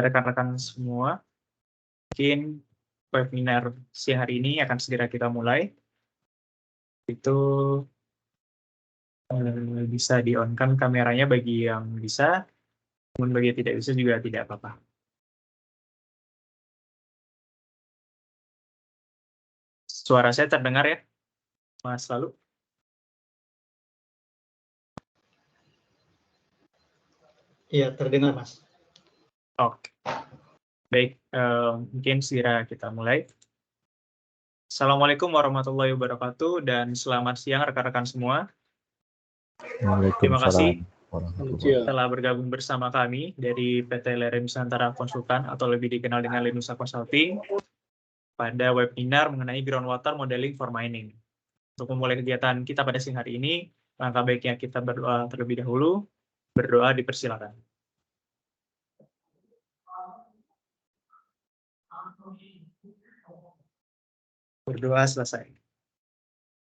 Rekan-rekan semua, mungkin webinar siang hari ini akan segera kita mulai. Itu bisa di-on-kan kameranya bagi yang bisa, namun bagi yang tidak bisa juga tidak apa-apa. Suara saya terdengar ya, Mas Lalu? Iya, terdengar, Mas. Oke. Baik, mungkin segera kita mulai. Assalamualaikum warahmatullahi wabarakatuh, dan selamat siang rekan-rekan semua. Terima kasih telah bergabung bersama kami dari PT Lereng Nusantara Konsultan atau lebih dikenal dengan Lenusa Consulting pada webinar mengenai groundwater modeling for mining. Untuk memulai kegiatan kita pada siang hari ini, langkah baiknya kita berdoa terlebih dahulu. Berdoa dipersilakan. Berdoa selesai.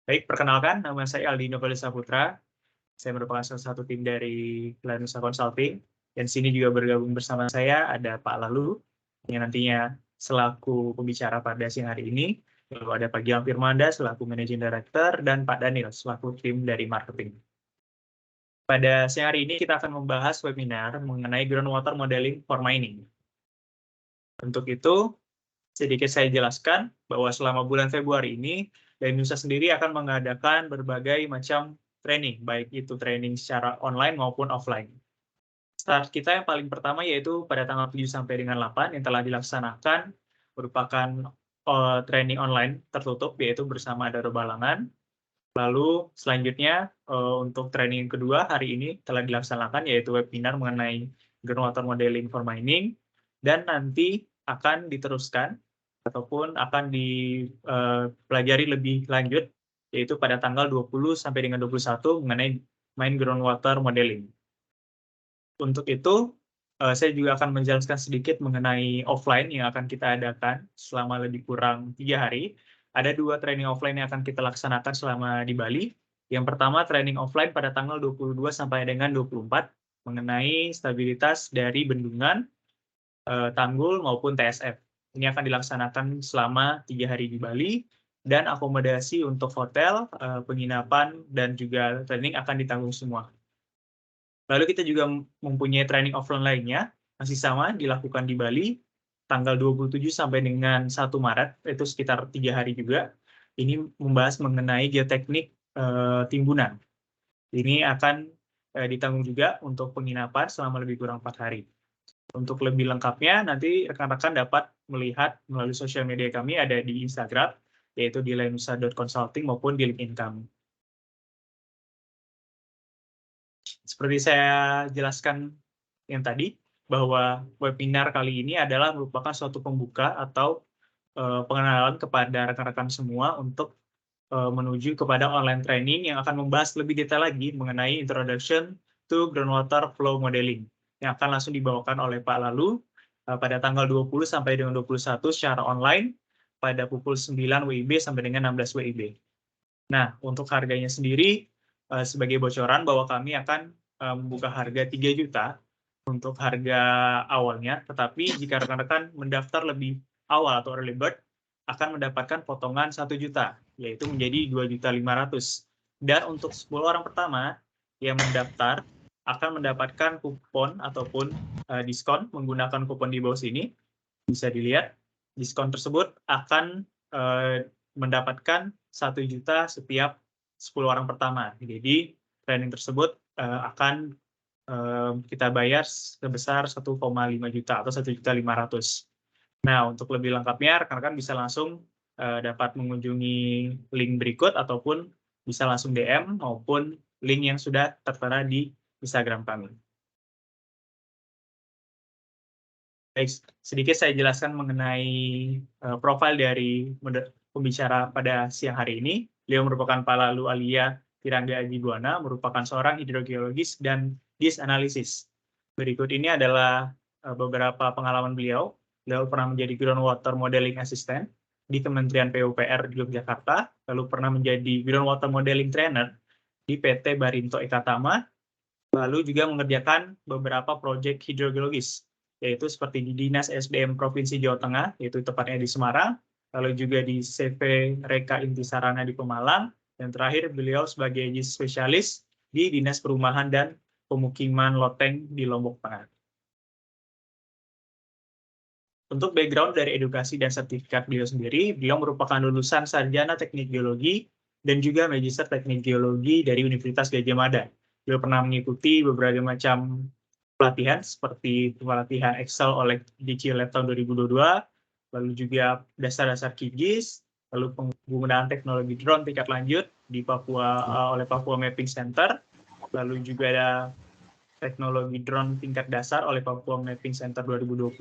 Baik, perkenalkan, nama saya Aldino Kalisa Putra. Saya merupakan salah satu tim dari Lenusa Consulting. Dan sini juga bergabung bersama saya ada Pak Lalu, yang nantinya selaku pembicara pada siang hari ini. Lalu ada Pak Gilang Firmanda selaku Managing Director, dan Pak Daniel selaku tim dari marketing. Pada siang hari ini kita akan membahas webinar mengenai groundwater modeling for mining. Untuk itu, sedikit saya jelaskan bahwa selama bulan Februari ini, Lenusa sendiri akan mengadakan berbagai macam training, baik itu training secara online maupun offline. Start kita yang paling pertama yaitu pada tanggal 7 sampai dengan 8 yang telah dilaksanakan merupakan training online tertutup, yaitu bersama Daro Balangan. Lalu selanjutnya untuk training kedua hari ini telah dilaksanakan yaitu webinar mengenai groundwater modeling for mining, dan nanti akan diteruskan ataupun akan dipelajari lebih lanjut yaitu pada tanggal 20 sampai dengan 21 mengenai mine groundwater modeling. Untuk itu saya juga akan menjelaskan sedikit mengenai offline yang akan kita adakan selama lebih kurang 3 hari. Ada 2 training offline yang akan kita laksanakan selama di Bali. Yang pertama training offline pada tanggal 22 sampai dengan 24 mengenai stabilitas dari bendungan, tanggul maupun TSF. Ini akan dilaksanakan selama 3 hari di Bali, dan akomodasi untuk hotel, penginapan, dan juga training akan ditanggung semua. Lalu kita juga mempunyai training offline lainnya, masih sama dilakukan di Bali, tanggal 27 sampai dengan 1 Maret, itu sekitar 3 hari juga. Ini membahas mengenai geoteknik timbunan. Ini akan ditanggung juga untuk penginapan selama lebih kurang 4 hari. Untuk lebih lengkapnya, nanti rekan-rekan dapat melihat melalui sosial media kami, ada di Instagram, yaitu di lenusa.consulting maupun di LinkedIn kami. Seperti saya jelaskan yang tadi, bahwa webinar kali ini adalah merupakan suatu pembuka atau pengenalan kepada rekan-rekan semua untuk menuju kepada online training yang akan membahas lebih detail lagi mengenai Introduction to Groundwater Flow Modeling, yang akan langsung dibawakan oleh Pak Lalu pada tanggal 20 sampai dengan 21 secara online pada pukul 9 WIB sampai dengan 16 WIB. Nah, untuk harganya sendiri, sebagai bocoran bahwa kami akan membuka harga 3 juta untuk harga awalnya, tetapi jika rekan-rekan mendaftar lebih awal atau early bird, akan mendapatkan potongan 1 juta, yaitu menjadi 2.500.000. Dan untuk 10 orang pertama yang mendaftar akan mendapatkan kupon ataupun diskon menggunakan kupon di bawah sini. Bisa dilihat, diskon tersebut akan mendapatkan 1 juta setiap 10 orang pertama. Jadi training tersebut akan kita bayar sebesar 1,5 juta atau 1.500.000. Nah, untuk lebih lengkapnya rekan-rekan bisa langsung dapat mengunjungi link berikut ataupun bisa langsung DM maupun link yang sudah tertera di Instagram kami. Baik, sedikit saya jelaskan mengenai profil dari pembicara pada siang hari ini. Beliau merupakan Pak Lalu Alia Tirangga Aji Buana, merupakan seorang hidrogeologis dan disanalisis. Berikut ini adalah beberapa pengalaman beliau. Beliau pernah menjadi groundwater modeling assistant di Kementerian PUPR di Yogyakarta, lalu pernah menjadi groundwater modeling trainer di PT Barinto Ekatama, lalu juga mengerjakan beberapa proyek hidrogeologis, yaitu seperti di Dinas SDM Provinsi Jawa Tengah, yaitu tepatnya di Semarang, lalu juga di CV Reka Intisarana di Pemalang, dan terakhir beliau sebagai spesialis di Dinas Perumahan dan Pemukiman Loteng di Lombok Tengah. Untuk background dari edukasi dan sertifikat beliau sendiri, beliau merupakan lulusan Sarjana Teknik Geologi dan juga Magister Teknik Geologi dari Universitas Gadjah Mada. Beliau pernah mengikuti beberapa macam pelatihan seperti pelatihan Excel oleh DCI Lab tahun 2022, lalu juga dasar-dasar QGIS, lalu penggunaan teknologi drone tingkat lanjut di Papua oleh Papua Mapping Center, lalu juga ada teknologi drone tingkat dasar oleh Papua Mapping Center 2020,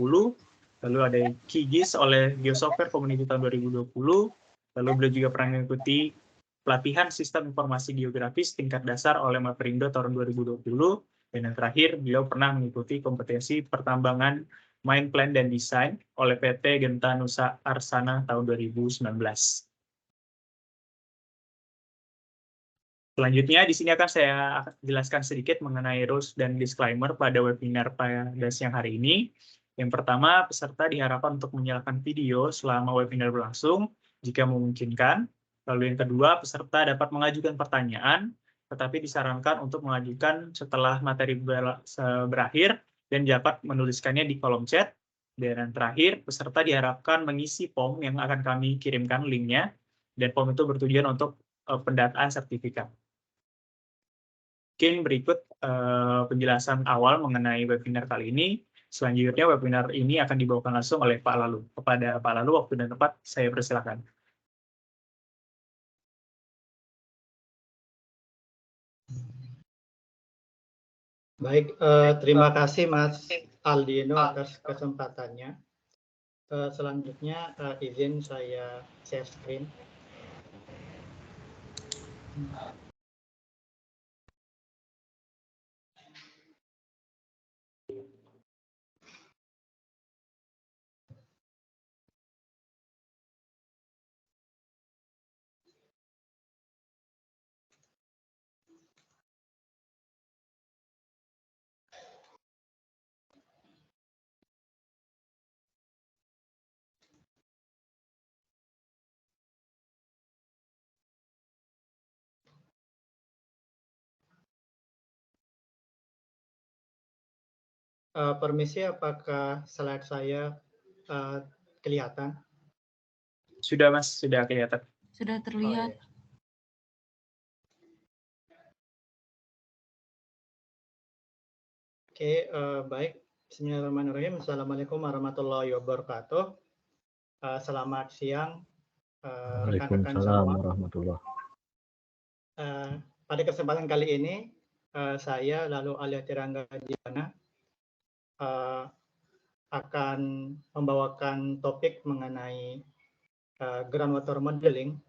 lalu ada QGIS oleh Geosoftware Community tahun 2020, lalu beliau juga pernah mengikuti pelatihan sistem informasi geografis tingkat dasar oleh Maperindo tahun 2020, dan yang terakhir beliau pernah mengikuti kompetensi pertambangan Mine Plan dan Desain oleh PT Genta Nusa Arsana tahun 2019. Selanjutnya, di sini akan saya jelaskan sedikit mengenai rules dan disclaimer pada webinar pada siang hari ini. Yang pertama, peserta diharapkan untuk menyalakan video selama webinar berlangsung jika memungkinkan. Lalu yang kedua, peserta dapat mengajukan pertanyaan, tetapi disarankan untuk mengajukan setelah materi berakhir dan dapat menuliskannya di kolom chat. Dan yang terakhir, peserta diharapkan mengisi form yang akan kami kirimkan linknya, dan form itu bertujuan untuk pendataan sertifikat. Mungkin berikut penjelasan awal mengenai webinar kali ini. Selanjutnya webinar ini akan dibawakan langsung oleh Pak Lalu. Kepada Pak Lalu, waktu dan tempat saya persilakan. Baik, terima kasih Mas Aldino atas kesempatannya. Selanjutnya izin saya share screen. Permisi, apakah slide saya kelihatan? Sudah, Mas. Sudah kelihatan. Sudah terlihat. Oh, iya. Oke, baik. Bismillahirrahmanirrahim. Assalamualaikum warahmatullahi wabarakatuh. Selamat siang, rekan-rekan semua. Warahmatullahi. Pada kesempatan kali ini, saya Lalu Alia Tirangga Aji Buana akan membawakan topik mengenai groundwater modeling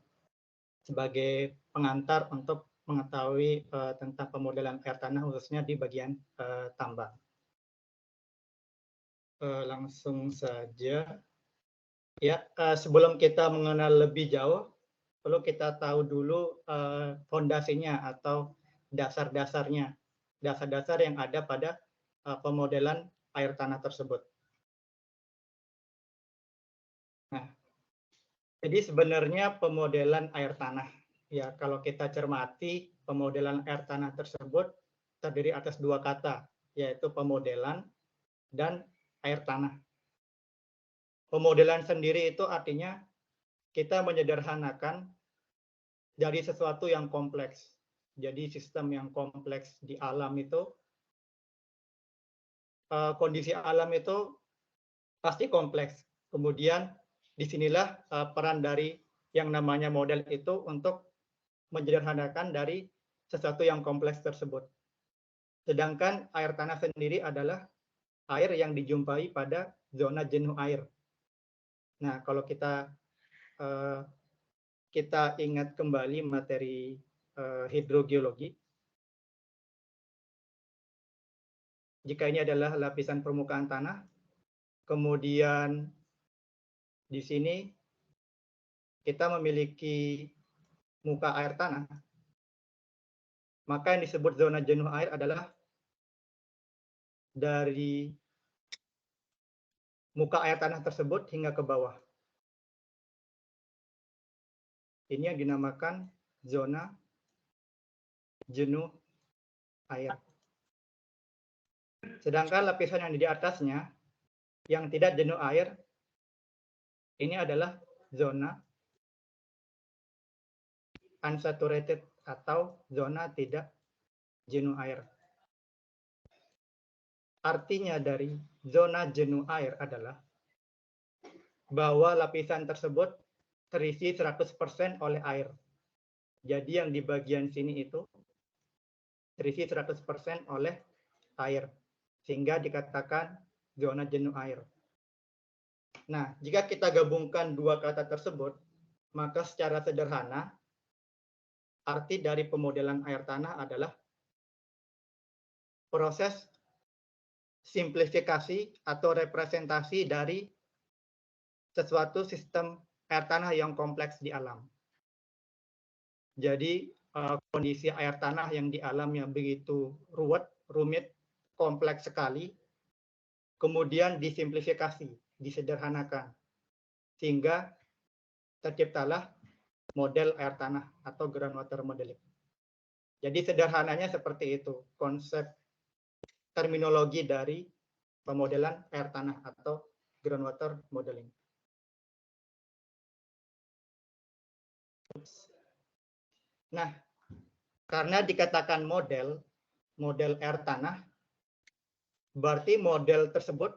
sebagai pengantar untuk mengetahui tentang pemodelan air tanah khususnya di bagian tambang. Langsung saja. Ya, sebelum kita mengenal lebih jauh, perlu kita tahu dulu fondasinya atau dasar-dasarnya, dasar-dasar yang ada pada pemodelan air tanah tersebut. Nah, Jadi sebenarnya pemodelan air tanah, ya kalau kita cermati pemodelan air tanah tersebut terdiri atas dua kata, yaitu pemodelan dan air tanah. Pemodelan sendiri itu artinya kita menyederhanakan dari sesuatu yang kompleks. Jadi sistem yang kompleks di alam itu, kondisi alam itu pasti kompleks. Kemudian disinilah peran dari yang namanya model itu untuk menyederhanakan dari sesuatu yang kompleks tersebut. Sedangkan air tanah sendiri adalah air yang dijumpai pada zona jenuh air. Nah, kalau kita ingat kembali materi hidrogeologi, jika ini adalah lapisan permukaan tanah, kemudian di sini kita memiliki muka air tanah, maka yang disebut zona jenuh air adalah dari muka air tanah tersebut hingga ke bawah. Ini yang dinamakan zona jenuh air. Sedangkan lapisan yang di atasnya, yang tidak jenuh air, ini adalah zona unsaturated atau zona tidak jenuh air. Artinya dari zona jenuh air adalah bahwa lapisan tersebut terisi 100% oleh air. Jadi yang di bagian sini itu terisi 100% oleh air, sehingga dikatakan zona jenuh air. Nah, jika kita gabungkan dua kata tersebut, maka secara sederhana, arti dari pemodelan air tanah adalah proses simplifikasi atau representasi dari sesuatu sistem air tanah yang kompleks di alam. Jadi kondisi air tanah yang di alam yang begitu rumit, kompleks sekali, kemudian disimplifikasi, disederhanakan, sehingga terciptalah model air tanah atau groundwater modeling. Jadi sederhananya seperti itu konsep terminologi dari pemodelan air tanah atau groundwater modeling. Nah, karena dikatakan model air tanah, berarti model tersebut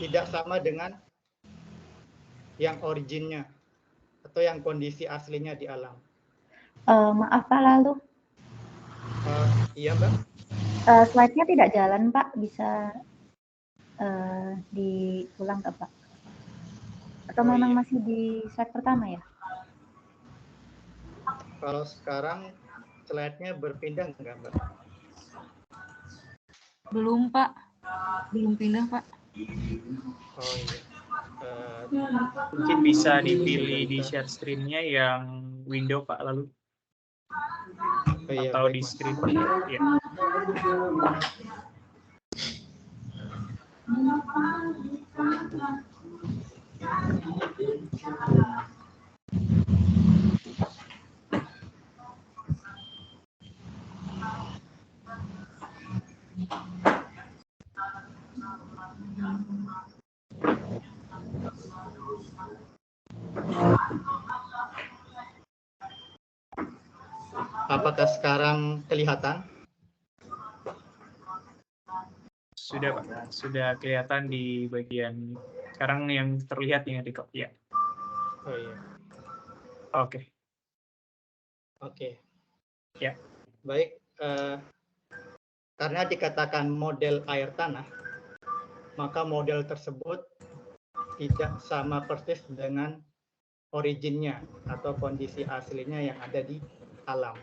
tidak sama dengan yang originnya atau yang kondisi aslinya di alam. Maaf Pak Lalu. Iya Mbak. Slide-nya tidak jalan Pak, bisa diulang ke Pak? Atau memang masih di slide pertama ya? Kalau sekarang slide-nya berpindah enggak Mbak? Belum Pak, belum pindah Pak. Oh iya. Mungkin bisa dipilih di share screen-nya yang window Pak Lalu. Oh, iya, atau baik, di Mas. screen. Ya. Apakah sekarang kelihatan? Sudah Pak, sudah kelihatan di bagian sekarang yang terlihat yang di ya. Oh iya. Oke. Oke. Ya. Baik, karena dikatakan model air tanah, maka model tersebut tidak sama persis dengan originnya atau kondisi aslinya yang ada di alam.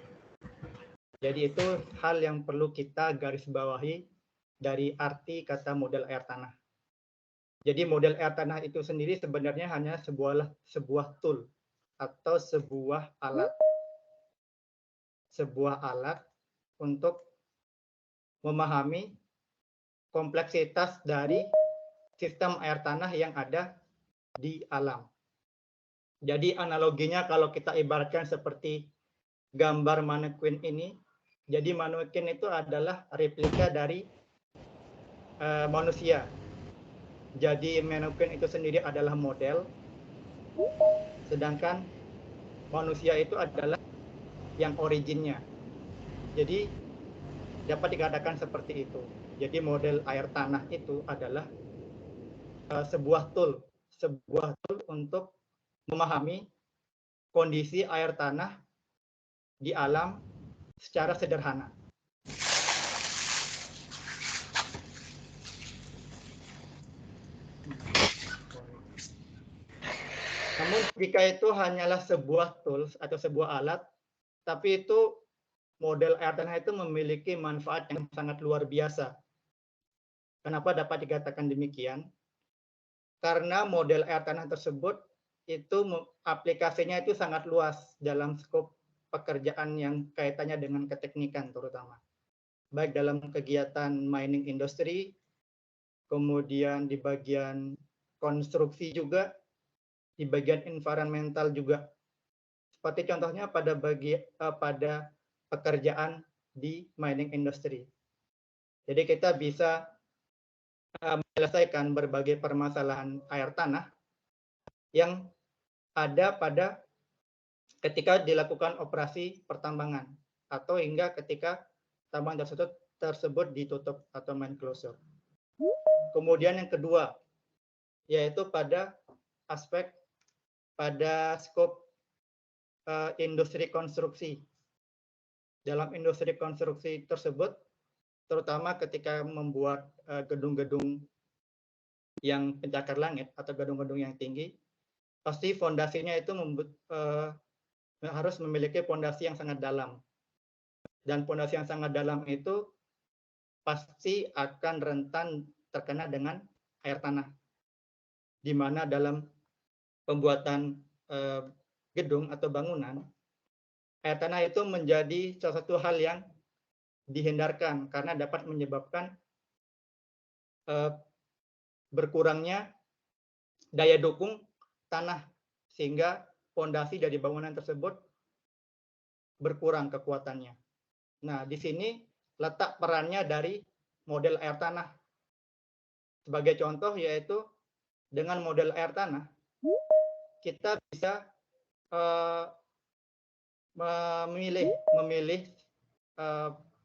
Jadi itu hal yang perlu kita garis bawahi dari arti kata model air tanah. Jadi model air tanah itu sendiri sebenarnya hanya sebuah tool atau sebuah alat untuk memahami kompleksitas dari sistem air tanah yang ada di alam. Jadi analoginya kalau kita ibaratkan seperti gambar mannequin ini, jadi mannequin itu adalah replika dari manusia. Jadi mannequin itu sendiri adalah model, sedangkan manusia itu adalah yang originnya. Jadi dapat dikatakan seperti itu. Jadi model air tanah itu adalah sebuah tool untuk memahami kondisi air tanah di alam secara sederhana. Namun jika itu hanyalah sebuah tools atau sebuah alat, tapi itu model air tanah itu memiliki manfaat yang sangat luar biasa. Kenapa dapat dikatakan demikian? Karena model air tanah tersebut itu aplikasinya itu sangat luas dalam skop pekerjaan yang kaitannya dengan keteknikan terutama. Baik dalam kegiatan mining industry, kemudian di bagian konstruksi juga, di bagian environmental juga. Seperti contohnya pada pekerjaan di mining industry. Jadi kita bisa menyelesaikan berbagai permasalahan air tanah yang ada pada ketika dilakukan operasi pertambangan atau hingga ketika tambang tersebut ditutup atau mine closure. Kemudian yang kedua yaitu pada aspek pada skop industri konstruksi. Dalam industri konstruksi tersebut, terutama ketika membuat gedung-gedung yang pencakar langit atau gedung-gedung yang tinggi, pasti fondasinya itu harus memiliki fondasi yang sangat dalam. Dan fondasi yang sangat dalam itu pasti akan rentan terkena dengan air tanah. Di mana dalam pembuatan gedung atau bangunan, air tanah itu menjadi salah satu hal yang dihindarkan karena dapat menyebabkan berkurangnya daya dukung tanah sehingga fondasi dari bangunan tersebut berkurang kekuatannya. Nah, di sini letak perannya dari model air tanah. Sebagai contoh yaitu dengan model air tanah kita bisa memilih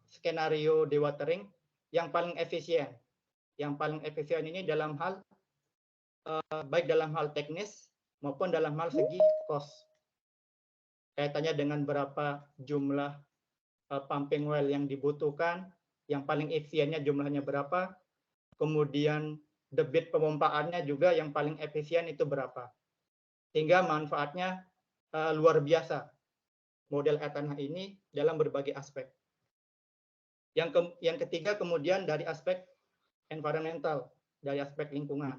skenario dewatering yang paling efisien. Yang paling efisien ini dalam hal baik dalam hal teknis maupun dalam hal segi cost. Kaitannya dengan berapa jumlah pumping well yang dibutuhkan, yang paling efisiennya jumlahnya berapa, kemudian debit pemompaannya juga yang paling efisien itu berapa. Sehingga manfaatnya luar biasa model air tanah ini dalam berbagai aspek. Yang ketiga kemudian dari aspek environmental, dari aspek lingkungan.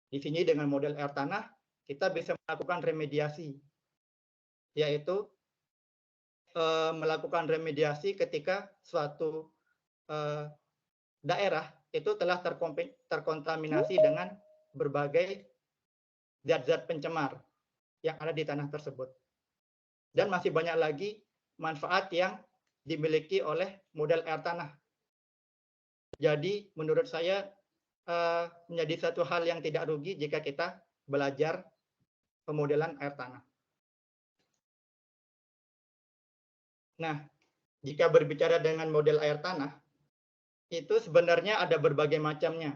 Di sini dengan model air tanah kita bisa melakukan remediasi, yaitu melakukan remediasi ketika suatu daerah itu telah terkontaminasi dengan berbagai zat-zat pencemar yang ada di tanah tersebut. Dan masih banyak lagi manfaat yang dimiliki oleh model air tanah. Jadi menurut saya menjadi satu hal yang tidak rugi jika kita belajar pemodelan air tanah. Nah, jika berbicara dengan model air tanah, itu sebenarnya ada berbagai macamnya.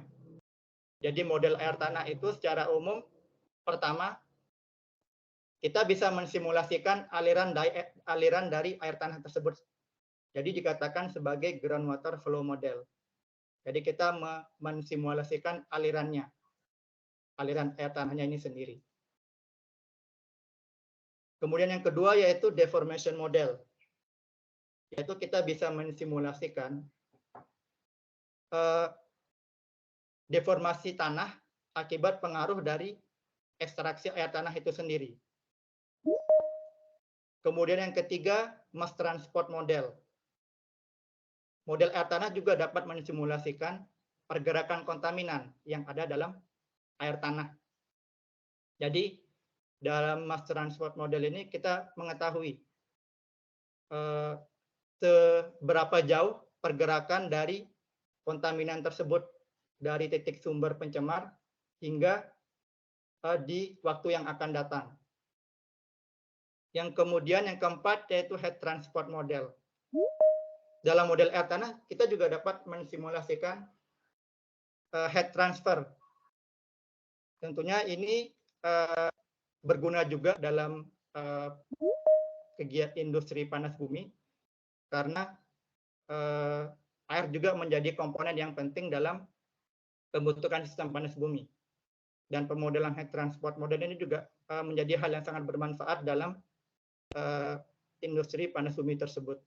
Jadi model air tanah itu secara umum, pertama, kita bisa mensimulasikan aliran dari air tanah tersebut. Jadi dikatakan sebagai groundwater flow model. Jadi kita mensimulasikan alirannya, aliran air tanahnya ini sendiri. Kemudian yang kedua yaitu deformation model, yaitu kita bisa mensimulasikan deformasi tanah akibat pengaruh dari ekstraksi air tanah itu sendiri. Kemudian yang ketiga, mass transport model. Model air tanah juga dapat mensimulasikan pergerakan kontaminan yang ada dalam air tanah. Jadi dalam mass transport model ini kita mengetahui seberapa jauh pergerakan dari kontaminan tersebut dari titik sumber pencemar hingga di waktu yang akan datang. Yang kemudian yang keempat yaitu head transport model. Dalam model air tanah kita juga dapat mensimulasikan head transfer. Tentunya ini berguna juga dalam kegiatan industri panas bumi karena air juga menjadi komponen yang penting dalam pembentukan sistem panas bumi. Dan pemodelan head transport model ini juga menjadi hal yang sangat bermanfaat dalam industri panas bumi tersebut.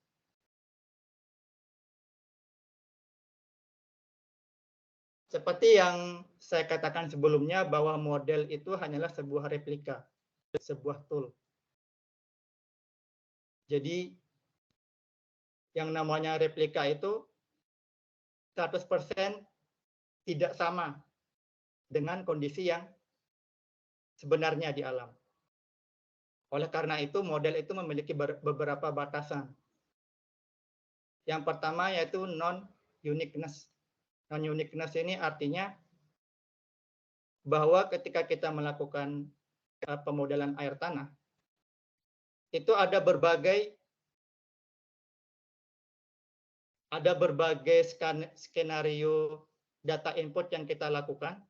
Seperti yang saya katakan sebelumnya bahwa model itu hanyalah sebuah replika, sebuah tool. Jadi yang namanya replika itu 100% tidak sama dengan kondisi yang sebenarnya di alam. Oleh karena itu, model itu memiliki beberapa batasan. Yang pertama yaitu non-uniqueness. Non-uniqueness ini artinya bahwa ketika kita melakukan pemodelan air tanah, itu ada berbagai skenario data input yang kita lakukan.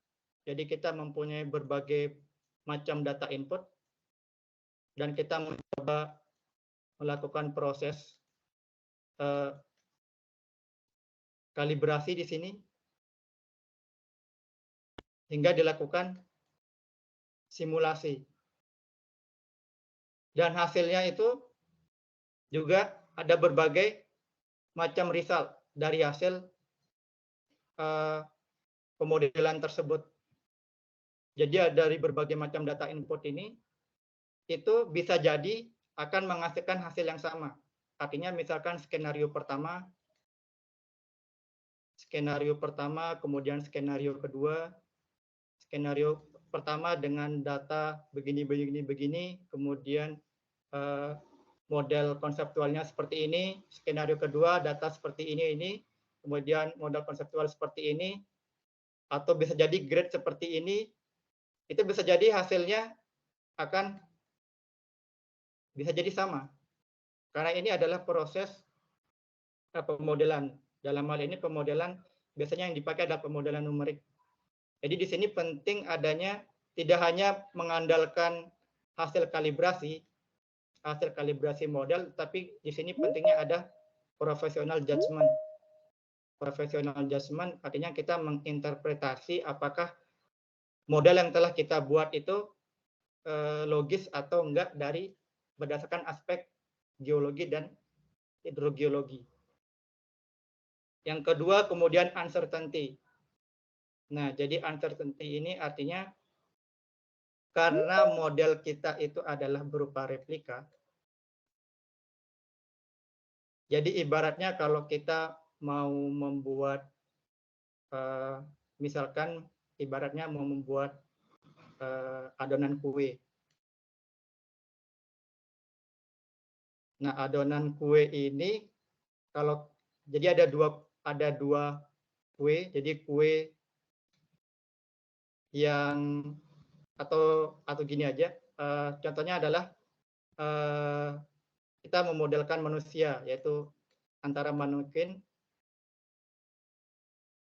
Jadi kita mempunyai berbagai macam data input dan kita mencoba melakukan proses kalibrasi di sini hingga dilakukan simulasi. Dan hasilnya itu juga ada berbagai macam result dari hasil pemodelan tersebut. Jadi dari berbagai macam data input ini, itu bisa jadi akan menghasilkan hasil yang sama. Artinya misalkan skenario pertama, kemudian skenario kedua, skenario pertama dengan data begini, kemudian model konseptualnya seperti ini, skenario kedua data seperti ini, kemudian model konseptual seperti ini, atau bisa jadi grade seperti ini, itu bisa jadi hasilnya akan bisa jadi sama. Karena ini adalah proses pemodelan. Dalam hal ini pemodelan biasanya yang dipakai adalah pemodelan numerik. Jadi di sini penting adanya tidak hanya mengandalkan hasil kalibrasi model, tapi di sini pentingnya ada professional judgment. Professional judgment artinya kita menginterpretasi apakah model yang telah kita buat itu logis atau enggak dari berdasarkan aspek geologi dan hidrogeologi. Yang kedua kemudian uncertainty. Nah, jadi uncertainty ini artinya karena model kita itu adalah berupa replika. Jadi ibaratnya kalau kita mau membuat, misalkan ibaratnya mau membuat adonan kue. Nah, adonan kue ini kalau jadi ada dua kue, jadi kue yang atau gini aja, contohnya adalah kita memodelkan manusia, yaitu antara manekin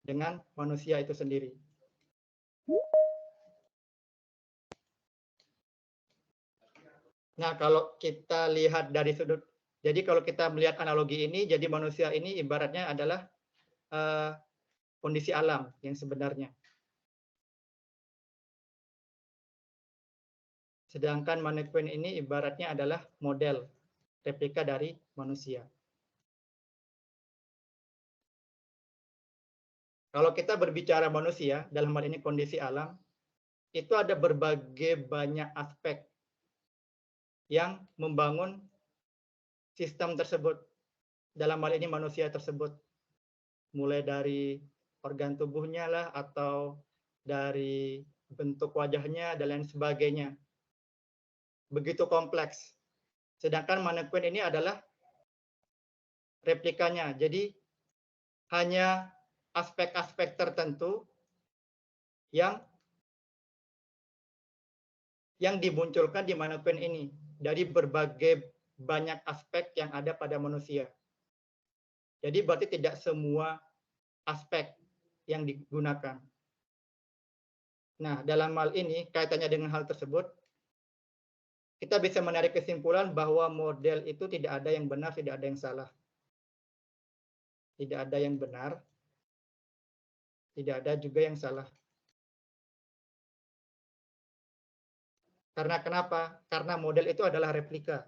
dengan manusia itu sendiri. Nah, kalau kita lihat dari sudut, jadi kalau kita melihat analogi ini, jadi manusia ini ibaratnya adalah kondisi alam yang sebenarnya. Sedangkan mannequin ini ibaratnya adalah model replika dari manusia. Kalau kita berbicara manusia, dalam hal ini kondisi alam, itu ada berbagai banyak aspek yang membangun sistem tersebut. Dalam hal ini manusia tersebut. Mulai dari organ tubuhnya lah, atau dari bentuk wajahnya, dan lain sebagainya. Begitu kompleks. Sedangkan mannequin ini adalah replikanya. Jadi hanya aspek-aspek tertentu yang dimunculkan di mannequin ini dari berbagai banyak aspek yang ada pada manusia. Jadi berarti tidak semua aspek yang digunakan. Nah, dalam hal ini, kaitannya dengan hal tersebut, kita bisa menarik kesimpulan bahwa model itu tidak ada yang benar, tidak ada yang salah. Tidak ada yang benar, tidak ada juga yang salah. Karena kenapa? Karena model itu adalah replika.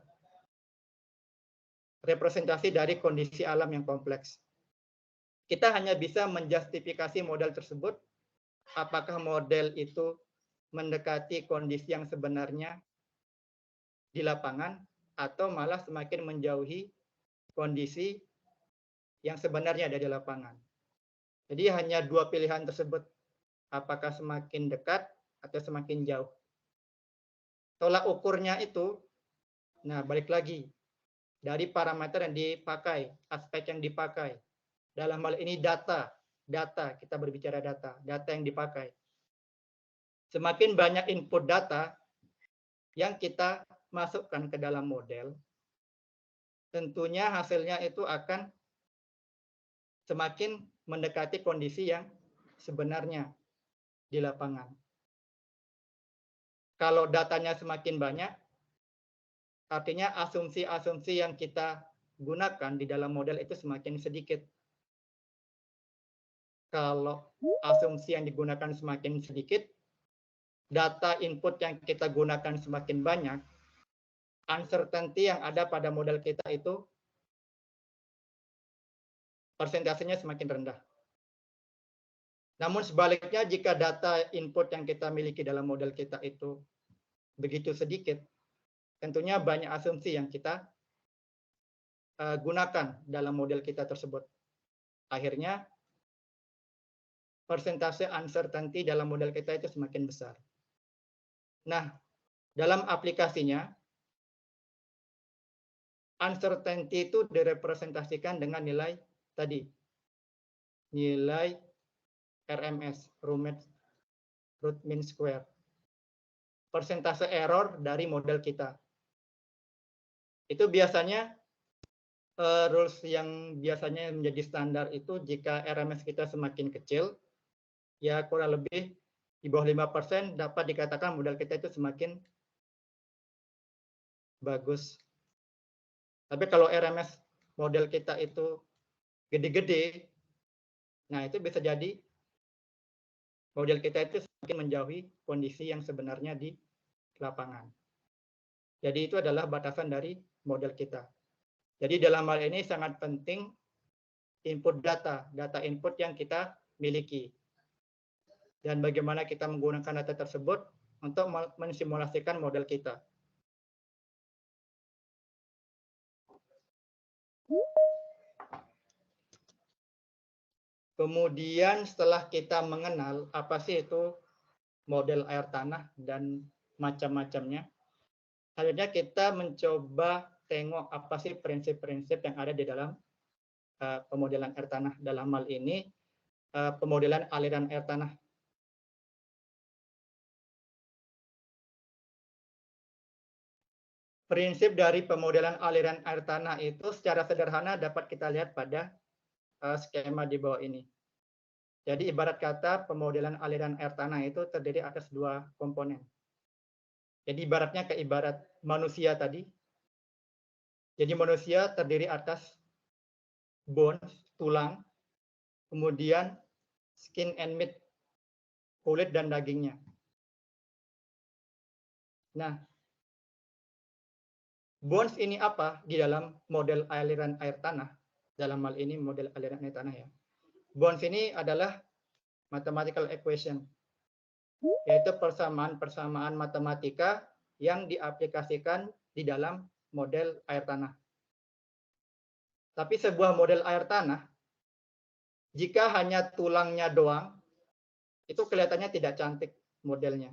Representasi dari kondisi alam yang kompleks. Kita hanya bisa menjustifikasi model tersebut, apakah model itu mendekati kondisi yang sebenarnya di lapangan, atau malah semakin menjauhi kondisi yang sebenarnya ada di lapangan. Jadi hanya dua pilihan tersebut, apakah semakin dekat atau semakin jauh. Tolak ukurnya itu, nah balik lagi, dari parameter yang dipakai, aspek yang dipakai. Dalam hal ini data, kita berbicara data yang dipakai. Semakin banyak input data yang kita masukkan ke dalam model, tentunya hasilnya itu akan semakin mendekati kondisi yang sebenarnya di lapangan. Kalau datanya semakin banyak, artinya asumsi-asumsi yang kita gunakan di dalam model itu semakin sedikit. Kalau asumsi yang digunakan semakin sedikit, data input yang kita gunakan semakin banyak, uncertainty yang ada pada model kita itu persentasenya semakin rendah. Namun sebaliknya, jika data input yang kita miliki dalam model kita itu begitu sedikit, tentunya banyak asumsi yang kita gunakan dalam model kita tersebut. Akhirnya, persentase uncertainty dalam model kita itu semakin besar. Nah, dalam aplikasinya, uncertainty itu direpresentasikan dengan nilai tadi, nilai RMS, root mean square, persentase error dari model kita. Itu biasanya rules yang biasanya menjadi standar itu jika RMS kita semakin kecil, ya kurang lebih di bawah 5%, dapat dikatakan model kita itu semakin bagus. Tapi kalau RMS model kita itu gede-gede, nah itu bisa jadi model kita itu semakin menjauhi kondisi yang sebenarnya di lapangan. Jadi itu adalah batasan dari model kita. Jadi dalam hal ini sangat penting input data input yang kita miliki. Dan bagaimana kita menggunakan data tersebut untuk mensimulasikan model kita. Kemudian setelah kita mengenal apa sih itu model air tanah dan macam-macamnya, selanjutnya kita mencoba tengok apa sih prinsip-prinsip yang ada di dalam pemodelan air tanah. Dalam hal ini pemodelan aliran air tanah. Prinsip dari pemodelan aliran air tanah itu secara sederhana dapat kita lihat pada skema di bawah ini. Jadi ibarat kata pemodelan aliran air tanah itu terdiri atas dua komponen. Jadi ibaratnya kayak ibarat manusia tadi. Jadi manusia terdiri atas bones, tulang, kemudian skin and meat, kulit dan dagingnya. Nah, bones ini apa di dalam model aliran air tanah? Dalam hal ini model aliran air tanah ya. Bones ini adalah mathematical equation, yaitu persamaan-persamaan matematika yang diaplikasikan di dalam model air tanah. Tapi sebuah model air tanah Jika hanya tulangnya doang, itu kelihatannya tidak cantik modelnya.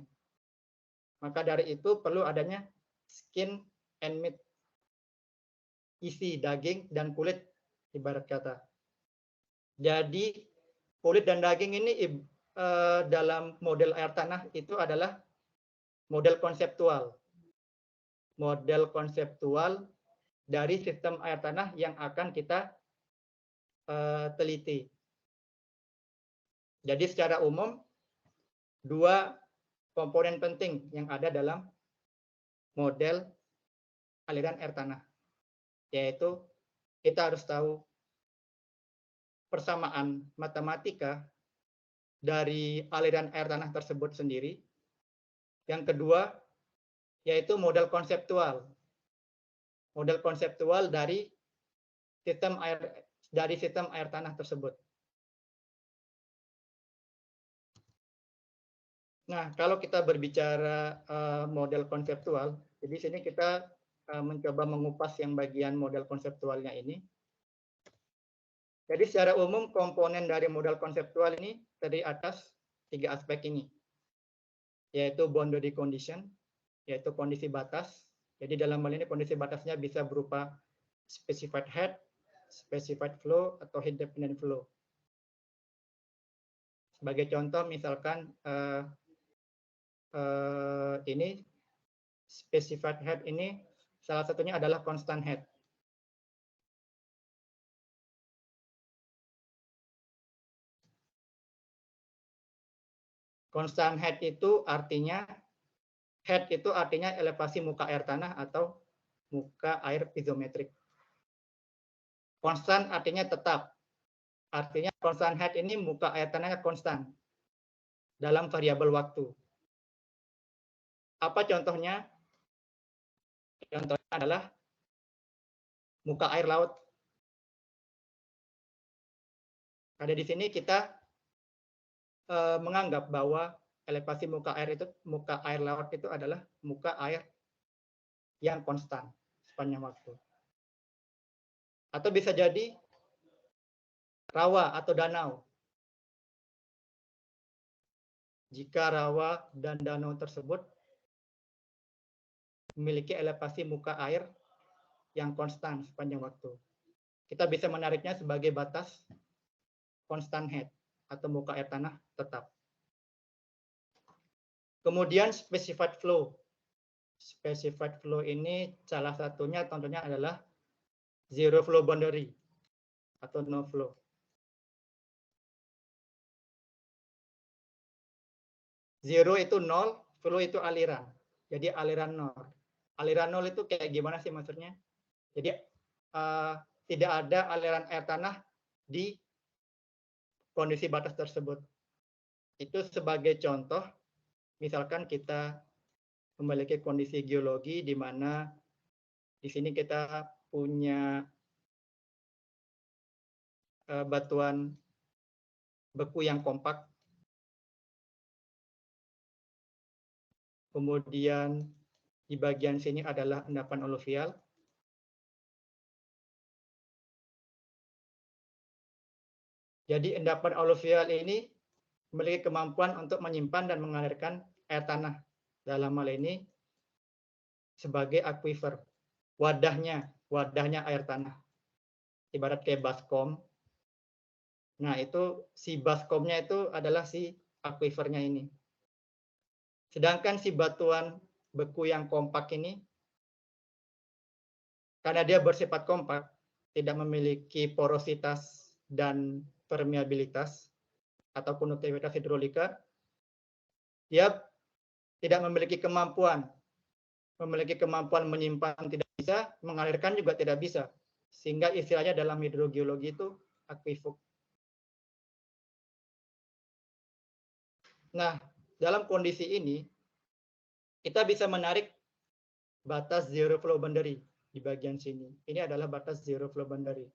Maka dari itu perlu adanya skin and meat, isi daging dan kulit ibarat kata. Jadi kulit dan daging ini dalam model air tanah itu adalah model konseptual. Model konseptual dari sistem air tanah yang akan kita teliti. Jadi secara umum, dua komponen penting yang ada dalam model aliran air tanah, yaitu kita harus tahu persamaan matematika dari aliran air tanah tersebut sendiri. Yang kedua, yaitu model konseptual. Model konseptual dari sistem air tanah tersebut. Nah, kalau kita berbicara model konseptual, jadi sini kita mencoba mengupas yang bagian model konseptualnya ini. Jadi secara umum komponen dari model konseptual ini terdiri atas 3 aspek ini, yaitu boundary condition, yaitu kondisi batas. Jadi dalam hal ini kondisi batasnya bisa berupa specified head, specified flow, atau head dependent flow. Sebagai contoh misalkan ini specified head ini salah satunya adalah constant head. Constant head itu artinya elevasi muka air tanah atau muka air piezometrik. Konstan artinya tetap. Artinya constant head ini muka air tanahnya konstan dalam variabel waktu. Apa contohnya? Contohnya adalah muka air laut. Ada di sini kita menganggap bahwa elevasi muka air laut itu adalah muka air yang konstan sepanjang waktu. Atau bisa jadi rawa atau danau. Jika rawa dan danau tersebut memiliki elevasi muka air yang konstan sepanjang waktu, kita bisa menariknya sebagai batas constant head atau muka air tanah tetap. Kemudian specified flow. Specified flow ini salah satunya contohnya adalah zero flow boundary atau no flow. Zero itu nol, flow itu aliran. Jadi aliran nol. Aliran nol itu kayak gimana sih maksudnya? Jadi tidak ada aliran air tanah di kondisi batas tersebut. Itu sebagai contoh, misalkan kita memiliki kondisi geologi di mana di sini kita punya batuan beku yang kompak. Kemudian di bagian sini adalah endapan aluvial. Jadi endapan aluvial ini memiliki kemampuan untuk menyimpan dan mengalirkan air tanah. Dalam hal ini sebagai aquifer, wadahnya air tanah. Ibarat kayak baskom. Nah, itu si baskomnya itu adalah si aquifernya ini. Sedangkan si batuan beku yang kompak ini, karena dia bersifat kompak, tidak memiliki porositas dan permeabilitas atau konduktivitas hidrolika, dia tidak memiliki kemampuan menyimpan tidak bisa, mengalirkan juga tidak bisa. Sehingga istilahnya dalam hidrogeologi itu aquifug. Nah, dalam kondisi ini, kita bisa menarik batas zero flow boundary di bagian sini. Ini adalah batas zero flow boundary.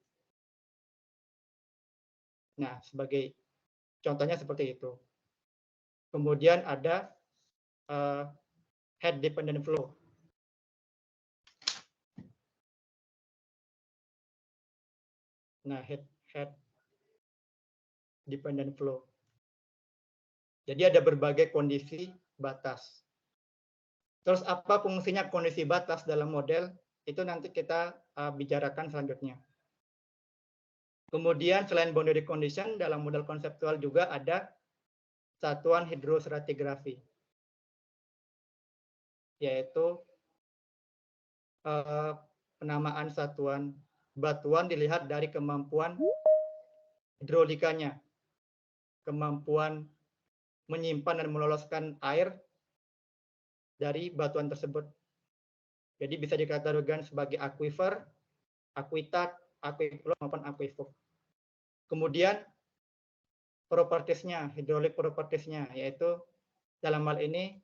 Nah, sebagai contohnya seperti itu. Kemudian ada head dependent flow. Nah, head dependent flow. Jadi ada berbagai kondisi batas. Terus apa fungsinya kondisi batas dalam model? Itu nanti kita bicarakan selanjutnya. Kemudian selain boundary condition, dalam model konseptual juga ada satuan hidrostratigrafi, yaitu penamaan satuan batuan dilihat dari kemampuan hidrolikanya, kemampuan menyimpan dan meloloskan air dari batuan tersebut. Jadi bisa dikategorikan sebagai aquifer, aquitard, aquiflow maupun aquifug. Kemudian propertiesnya, hidrolik propertiesnya, yaitu dalam hal ini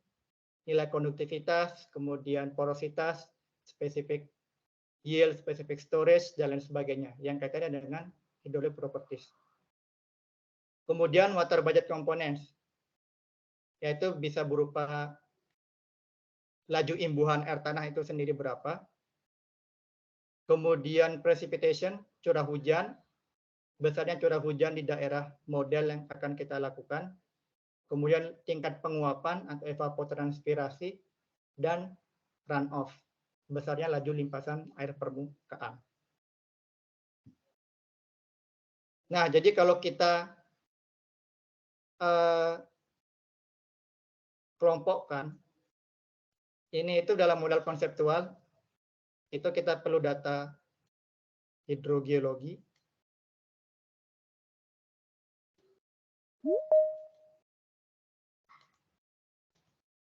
nilai konduktivitas, kemudian porositas, spesifik yield, spesifik storage, dan lain sebagainya, yang kaitannya dengan hidrolik properties. Kemudian water budget components, yaitu bisa berupa laju imbuhan air tanah itu sendiri berapa. Kemudian precipitation, curah hujan, besarnya curah hujan di daerah model yang akan kita lakukan. Kemudian tingkat penguapan atau evapotranspirasi, dan runoff, besarnya laju limpasan air permukaan. Nah, jadi kalau kita kelompokkan, ini itu dalam modal konseptual, itu kita perlu data hidrogeologi,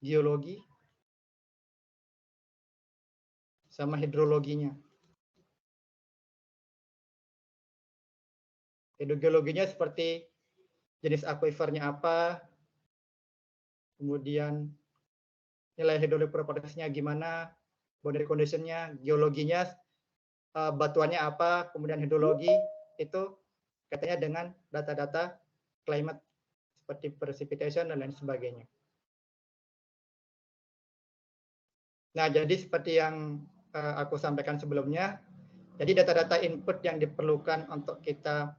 geologi, sama hidrologinya. Hidrogeologinya seperti jenis aquifernya apa, kemudian nilai hidrolik propertiesnya gimana, boundary conditionnya, geologinya, batuannya apa, kemudian hidrologi itu katanya dengan data-data climate seperti precipitation dan lain sebagainya. Nah, jadi seperti yang aku sampaikan sebelumnya, jadi data-data input yang diperlukan untuk kita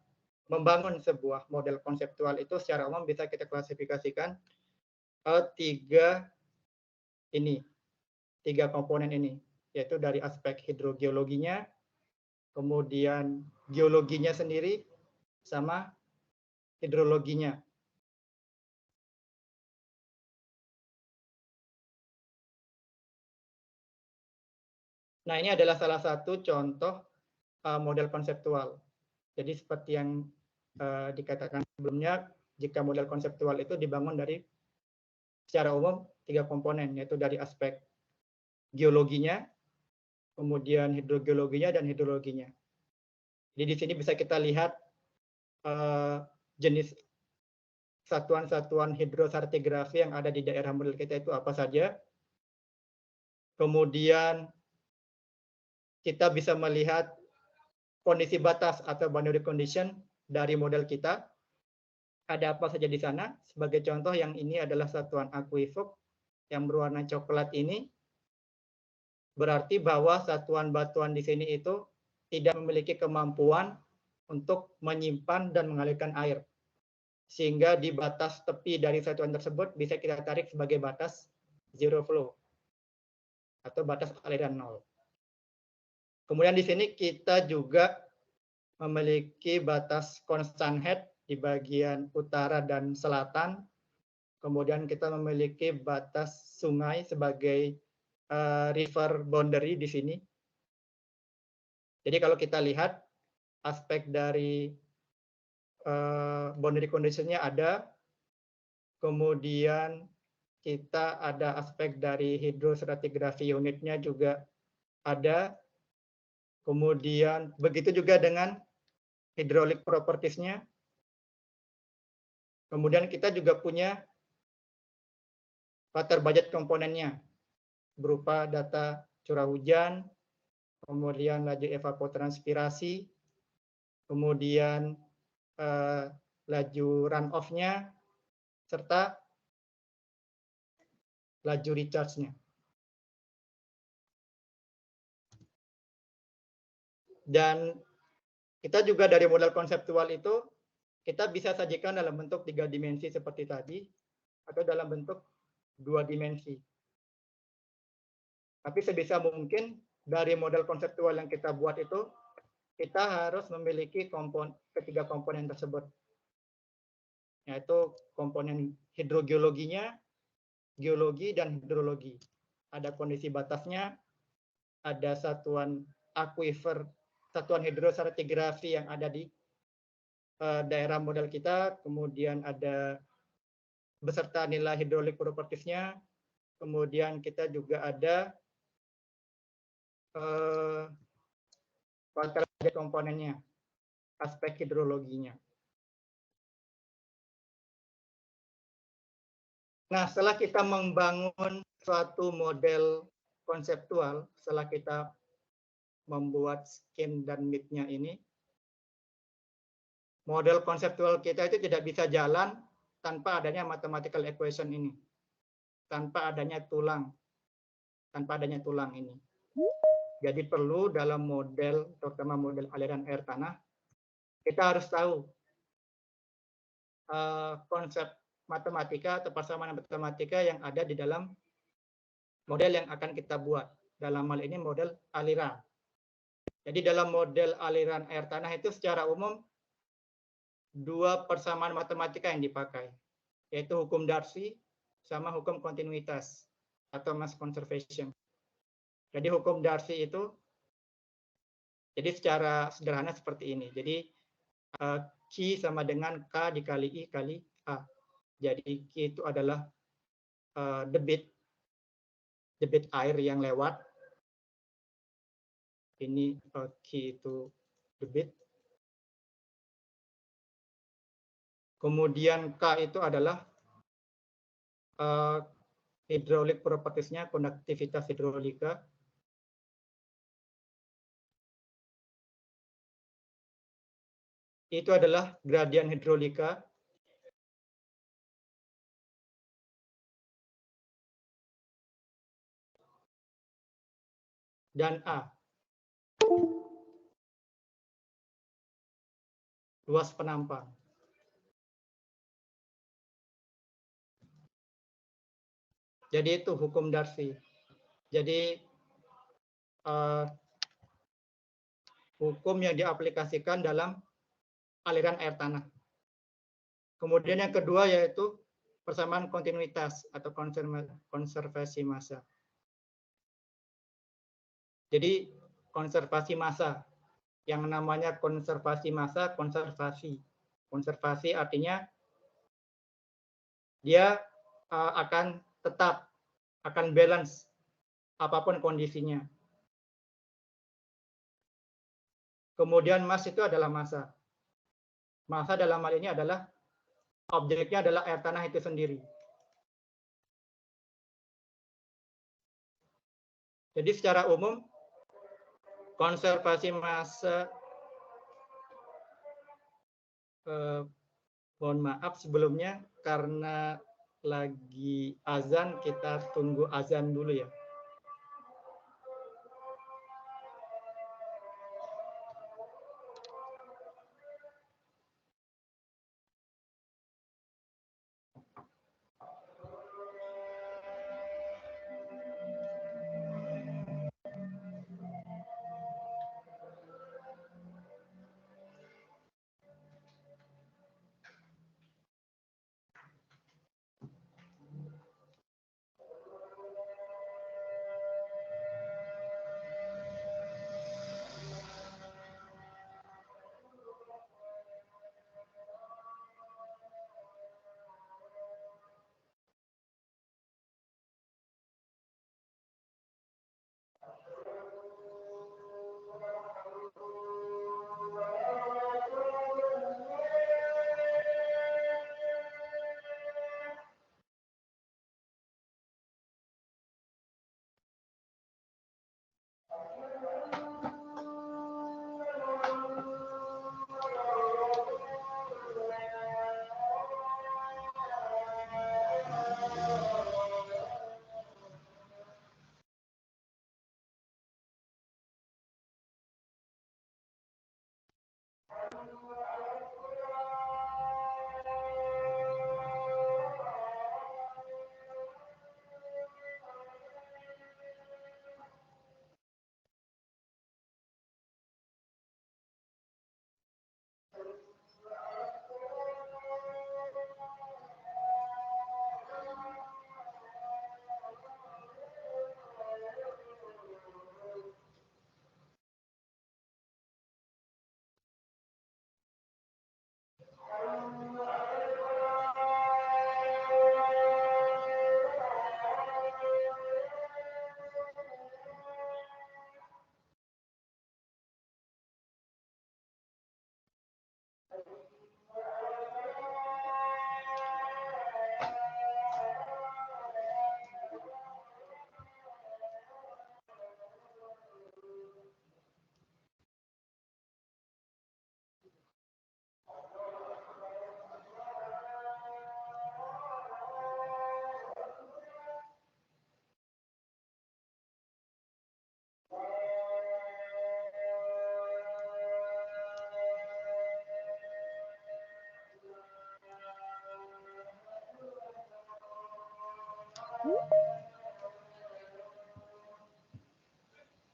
membangun sebuah model konseptual itu secara umum bisa kita klasifikasikan tiga komponen ini, yaitu dari aspek hidrogeologinya, kemudian geologinya sendiri, sama hidrologinya. Nah, ini adalah salah satu contoh model konseptual. Jadi seperti yang dikatakan sebelumnya, jika model konseptual itu dibangun dari secara umum tiga komponen, yaitu dari aspek geologinya, kemudian hidrogeologinya, dan hidrologinya. Jadi di sini bisa kita lihat jenis satuan-satuan hidrostratigrafi yang ada di daerah model kita itu apa saja. Kemudian kita bisa melihat kondisi batas atau boundary condition dari model kita. Ada apa saja di sana? Sebagai contoh, yang ini adalah satuan aquifug yang berwarna coklat ini. Berarti bahwa satuan batuan di sini itu tidak memiliki kemampuan untuk menyimpan dan mengalirkan air. Sehingga di batas tepi dari satuan tersebut bisa kita tarik sebagai batas zero flow atau batas aliran nol. Kemudian di sini kita juga memiliki batas constant head di bagian utara dan selatan. Kemudian kita memiliki batas sungai sebagai river boundary di sini. Jadi kalau kita lihat aspek dari boundary condition-nya ada, kemudian kita ada aspek dari hidrostratigrafi unitnya juga ada, kemudian begitu juga dengan hydraulic properties-nya. Kemudian kita juga punya water budget komponennya berupa data curah hujan, kemudian laju evapotranspirasi, kemudian laju runoff-nya, serta laju recharge-nya. Dan kita juga dari model konseptual itu kita bisa sajikan dalam bentuk 3 dimensi seperti tadi, atau dalam bentuk 2 dimensi. Tapi sebisa mungkin dari model konseptual yang kita buat itu, kita harus memiliki ketiga komponen tersebut, yaitu komponen hidrogeologinya, geologi, dan hidrologi. Ada kondisi batasnya, ada satuan aquifer, satuan hidrostratigrafi yang ada di daerah model kita, kemudian ada beserta nilai hidrolik propertiesnya, kemudian kita juga ada komponennya, aspek hidrologinya. Nah, setelah kita membangun suatu model konseptual, setelah kita membuat scheme dan MIP-nya ini, model konseptual kita itu tidak bisa jalan tanpa adanya mathematical equation ini, tanpa adanya tulang ini. Jadi perlu dalam model, terutama model aliran air tanah, kita harus tahu konsep matematika atau persamaan matematika yang ada di dalam model yang akan kita buat. Dalam hal ini model aliran. Jadi dalam model aliran air tanah itu secara umum 2 persamaan matematika yang dipakai, yaitu hukum Darcy sama hukum kontinuitas atau mass conservation. Jadi hukum Darcy itu, jadi secara sederhana seperti ini. Jadi Q sama dengan K dikali I kali A. Jadi Q itu adalah debit air yang lewat. Ini Q itu debit. Kemudian K itu adalah hidrolik propertiesnya, konduktivitas hidrolika. Itu adalah gradian hidrolika. Dan A, luas penampang. Jadi itu hukum Darcy. Jadi hukum yang diaplikasikan dalam aliran air tanah. Kemudian yang kedua yaitu persamaan kontinuitas atau konservasi massa. Jadi konservasi massa, yang namanya konservasi massa, konservasi artinya dia akan tetap, akan balance apapun kondisinya. Kemudian mass itu adalah massa. Massa dalam hal ini adalah objeknya adalah air tanah itu sendiri. Jadi secara umum konservasi massa, mohon maaf sebelumnya karena lagi azan, kita tunggu azan dulu ya.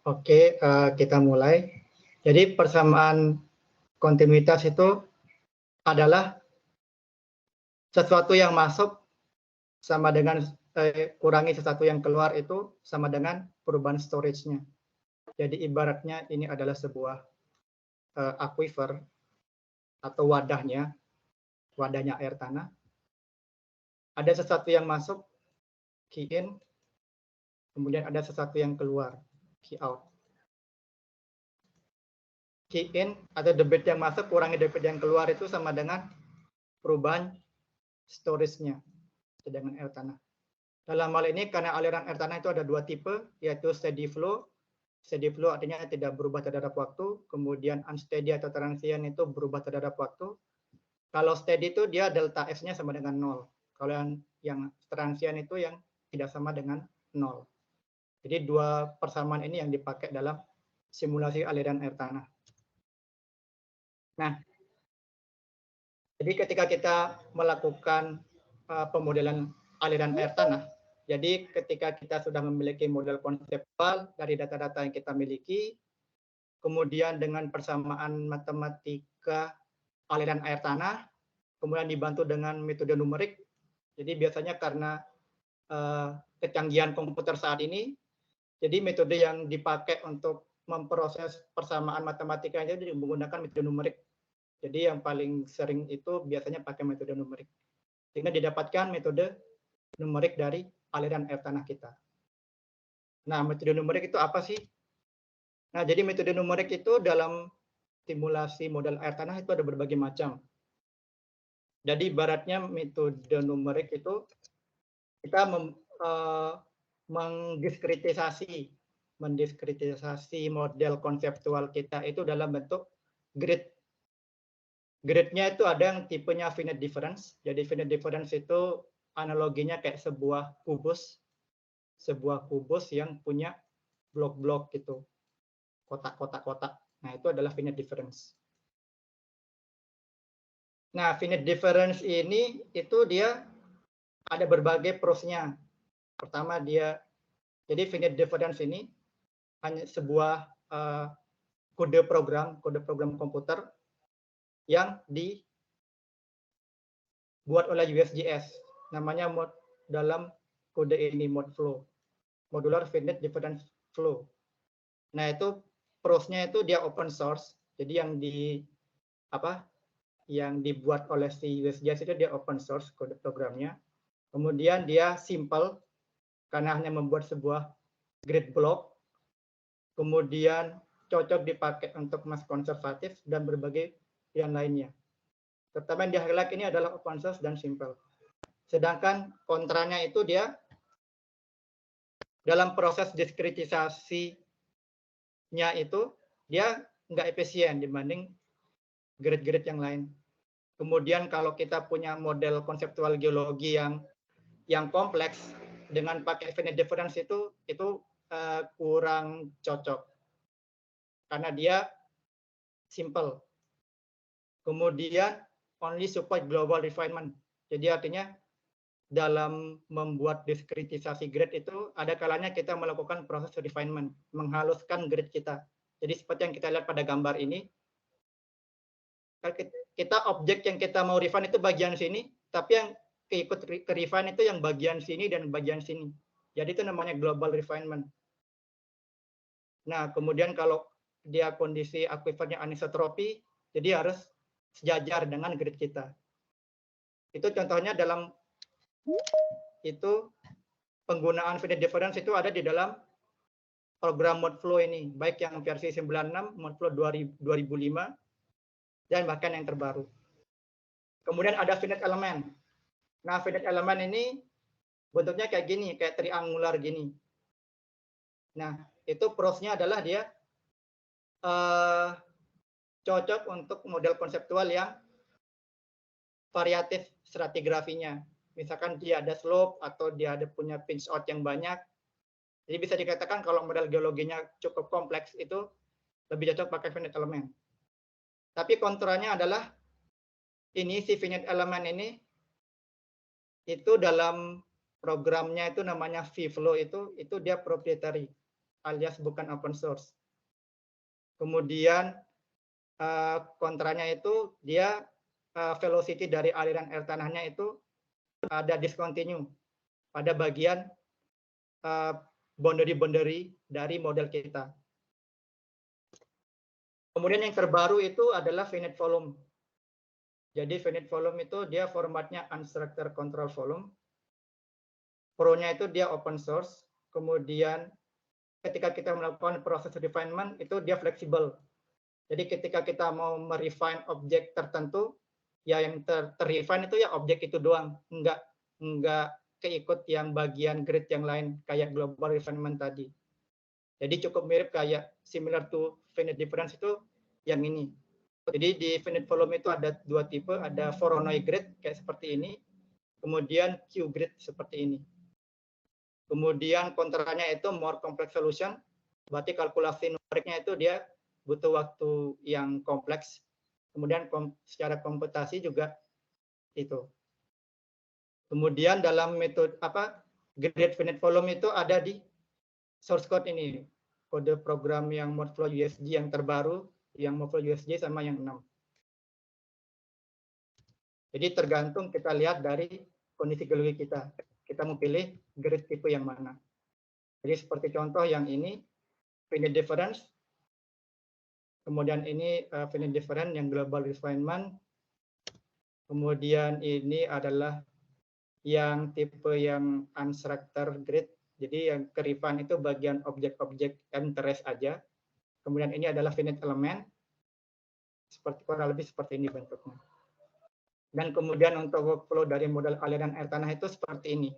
Oke, kita mulai. Jadi persamaan kontinuitas itu adalah sesuatu yang masuk sama dengan kurangi sesuatu yang keluar itu sama dengan perubahan storage-nya. Jadi ibaratnya ini adalah sebuah aquifer atau wadahnya air tanah. Ada sesuatu yang masuk, key in, kemudian ada sesuatu yang keluar, key out. Key in atau debit yang masuk kurangi debit yang keluar itu sama dengan perubahan storage-nya, cadangan air tanah. Dalam hal ini karena aliran air tanah itu ada dua tipe, yaitu steady flow. Steady flow artinya tidak berubah terhadap waktu, kemudian unsteady atau transient itu berubah terhadap waktu. Kalau steady itu dia delta S-nya sama dengan 0. Kalau yang transient itu yang tidak sama dengan 0. Jadi dua persamaan ini yang dipakai dalam simulasi aliran air tanah. Nah, jadi ketika kita melakukan pemodelan aliran air tanah, jadi ketika kita sudah memiliki model konseptual dari data-data yang kita miliki, kemudian dengan persamaan matematika aliran air tanah, kemudian dibantu dengan metode numerik. Jadi biasanya karena kecanggihan komputer saat ini, jadi metode yang dipakai untuk memproses persamaan matematika itu menggunakan metode numerik. Jadi yang paling sering itu biasanya pakai metode numerik. Sehingga didapatkan metode numerik dari aliran air tanah kita. Nah, metode numerik itu apa sih? Nah, jadi metode numerik itu dalam simulasi model air tanah itu ada berbagai macam. Jadi ibaratnya metode numerik itu kita mendiskritisasi model konseptual kita itu dalam bentuk grid. Grid-nya itu ada yang tipenya finite difference. Jadi finite difference itu analoginya kayak sebuah kubus yang punya blok-blok gitu, kotak-kotak. Nah, itu adalah finite difference. Nah, finite difference ini itu dia ada berbagai prosnya. Pertama jadi finite difference ini hanya sebuah kode program komputer yang dibuat oleh USGS. Namanya dalam kode ini mode flow, modular finite difference flow. Nah, itu prosnya itu dia open source. Jadi yang dibuat oleh si USGS itu dia open source kode programnya. Kemudian dia simple karena hanya membuat sebuah grid block. Kemudian cocok dipakai untuk mass konservatif dan berbagai yang lainnya. Terutama yang di highlight ini adalah open source dan simple. Sedangkan kontranya itu dia dalam proses diskritisasinya itu dia nggak efisien dibanding grid-grid yang lain. Kemudian kalau kita punya model konseptual geologi yang kompleks dengan pakai finite difference itu kurang cocok karena dia simple. Kemudian only support global refinement. Jadi artinya dalam membuat diskritisasi grid itu ada kalanya kita melakukan proses refinement, menghaluskan grid kita. Jadi seperti yang kita lihat pada gambar ini, kita objek yang kita mau refine itu bagian sini, tapi yang ikut ke refine itu yang bagian sini dan bagian sini. Jadi itu namanya global refinement. Nah, kemudian kalau dia kondisi aquifernya anisotropi, jadi harus sejajar dengan grid kita. Itu contohnya dalam itu penggunaan finite difference itu ada di dalam program Modeflow ini, baik yang versi 96, Modeflow 2005, dan bahkan yang terbaru. Kemudian ada finite element. Nah, finite element ini bentuknya kayak gini, kayak triangular gini. Nah, itu prosnya adalah dia cocok untuk model konseptual yang variatif stratigrafinya. Misalkan dia ada slope atau dia ada punya pinch out yang banyak. Jadi bisa dikatakan kalau model geologinya cukup kompleks itu lebih cocok pakai finite element. Tapi kontranya adalah ini si finite element ini itu dalam programnya itu namanya vFlow itu dia proprietary alias bukan open source. Kemudian kontranya itu dia velocity dari aliran air tanahnya itu ada discontinue pada bagian boundary dari model kita. Kemudian yang terbaru itu adalah finite volume. Jadi finite volume itu dia formatnya unstructured control volume. Pro-nya itu dia open source. Kemudian ketika kita melakukan proses refinement itu dia fleksibel. Jadi ketika kita mau merefine objek tertentu, ya yang terrefine itu ya objek itu doang, enggak keikut yang bagian grid yang lain kayak global refinement tadi. Jadi cukup mirip kayak similar to finite difference itu yang ini. Jadi di finite volume itu ada dua tipe, ada Voronoi grid kayak seperti ini, kemudian Q grid seperti ini. Kemudian kontranya itu more complex solution, berarti kalkulasi numeriknya itu dia butuh waktu yang kompleks. Kemudian secara komputasi juga itu. Kemudian dalam metode grid finite volume itu ada di source code ini, kode program yang Modflow USG yang terbaru, yang Modflow USG sama yang 6. Jadi tergantung kita lihat dari kondisi geologi kita. Kita mau pilih grid tipe yang mana. Jadi seperti contoh yang ini, finite difference. Kemudian ini finite difference yang global refinement. Kemudian ini adalah yang tipe yang unstructured grid. Jadi yang kerifan itu bagian objek-objek interest aja. Kemudian ini adalah finite element. Seperti kurang lebih seperti ini bentuknya. Dan kemudian untuk workflow dari model aliran air tanah itu seperti ini.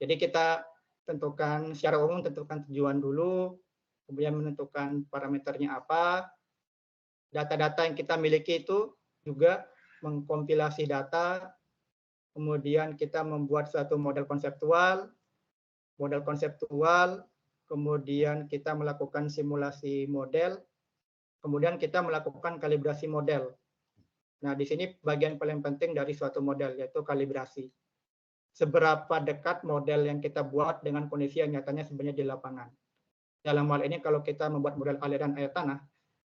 Jadi kita tentukan secara umum tentukan tujuan dulu, kemudian menentukan parameternya apa. Data-data yang kita miliki itu juga mengkompilasi data, kemudian kita membuat suatu model konseptual, kemudian kita melakukan simulasi model, kemudian kita melakukan kalibrasi model. Nah, di sini bagian paling penting dari suatu model, yaitu kalibrasi. Seberapa dekat model yang kita buat dengan kondisi yang nyatanya sebenarnya di lapangan. Dalam hal ini, kalau kita membuat model aliran air tanah,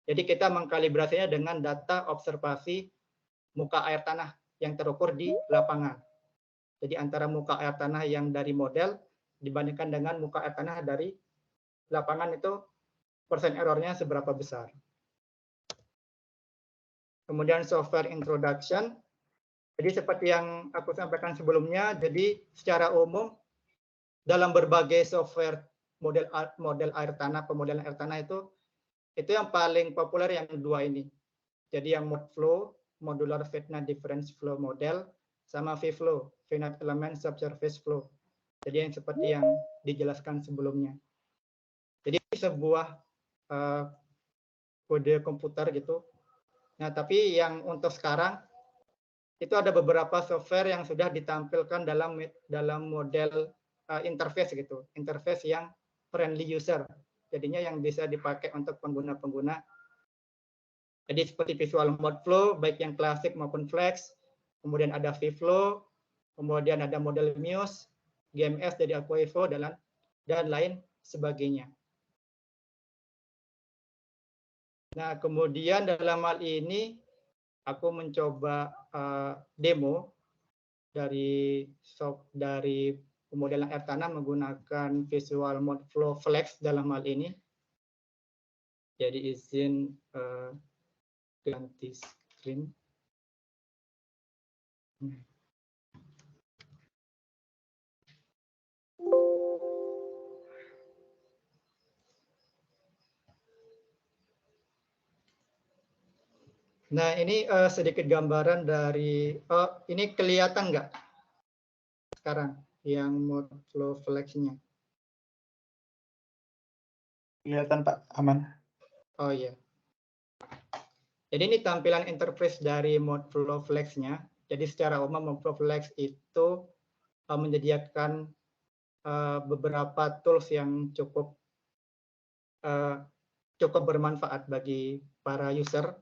jadi kita mengkalibrasinya dengan data observasi muka air tanah yang terukur di lapangan. Jadi antara muka air tanah yang dari model dibandingkan dengan muka air tanah dari lapangan itu persen errornya seberapa besar. Kemudian software introduction. Jadi seperti yang aku sampaikan sebelumnya, jadi secara umum dalam berbagai software model air tanah, pemodelan air tanah itu yang paling populer yang dua ini. Jadi yang Modflow, Modular Finite Difference Flow Model, sama vFlow, Finite Element Subsurface Flow. Jadi yang seperti yang dijelaskan sebelumnya. Jadi sebuah kode komputer gitu. Nah, tapi yang untuk sekarang itu ada beberapa software yang sudah ditampilkan dalam model interface gitu, interface yang friendly user. Jadinya yang bisa dipakai untuk pengguna-pengguna. Jadi seperti Visual Modflow, baik yang klasik maupun flex. Kemudian ada vFlow, kemudian ada model Muse, GMS dari Aquaevo dan lain sebagainya. Nah, kemudian dalam hal ini aku mencoba demo dari pemodelan air tanah menggunakan Visual Modflow Flex dalam hal ini. Jadi izin ganti screen. Nah, ini sedikit gambaran dari, ini kelihatan nggak sekarang yang Modflow Flex-nya? Kelihatan Pak, aman. Oh iya. Jadi ini tampilan interface dari Modflow Flex-nya. Jadi secara umum Modflow Flex itu menyediakan beberapa tools yang cukup bermanfaat bagi para user.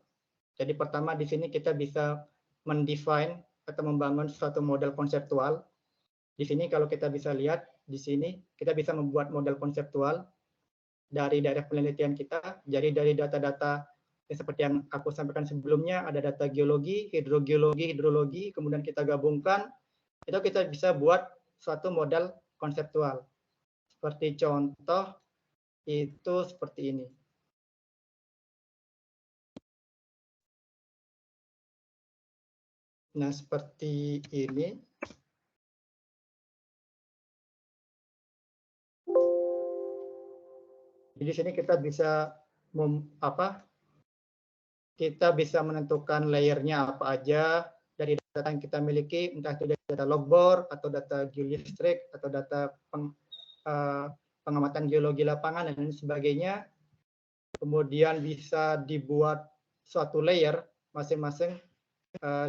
Jadi pertama di sini kita bisa mendefine atau membangun suatu model konseptual. Di sini kalau kita bisa lihat, di sini kita bisa membuat model konseptual dari daerah penelitian kita. Jadi dari data-data seperti yang aku sampaikan sebelumnya, ada data geologi, hidrologi, kemudian kita gabungkan, itu kita bisa buat suatu model konseptual. Seperti contoh, itu seperti ini. Nah, seperti ini. Jadi di sini kita bisa kita bisa menentukan layernya apa aja dari data yang kita miliki, entah itu data logbore atau data geolistrik atau data pengamatan geologi lapangan dan sebagainya. Kemudian bisa dibuat suatu layer masing-masing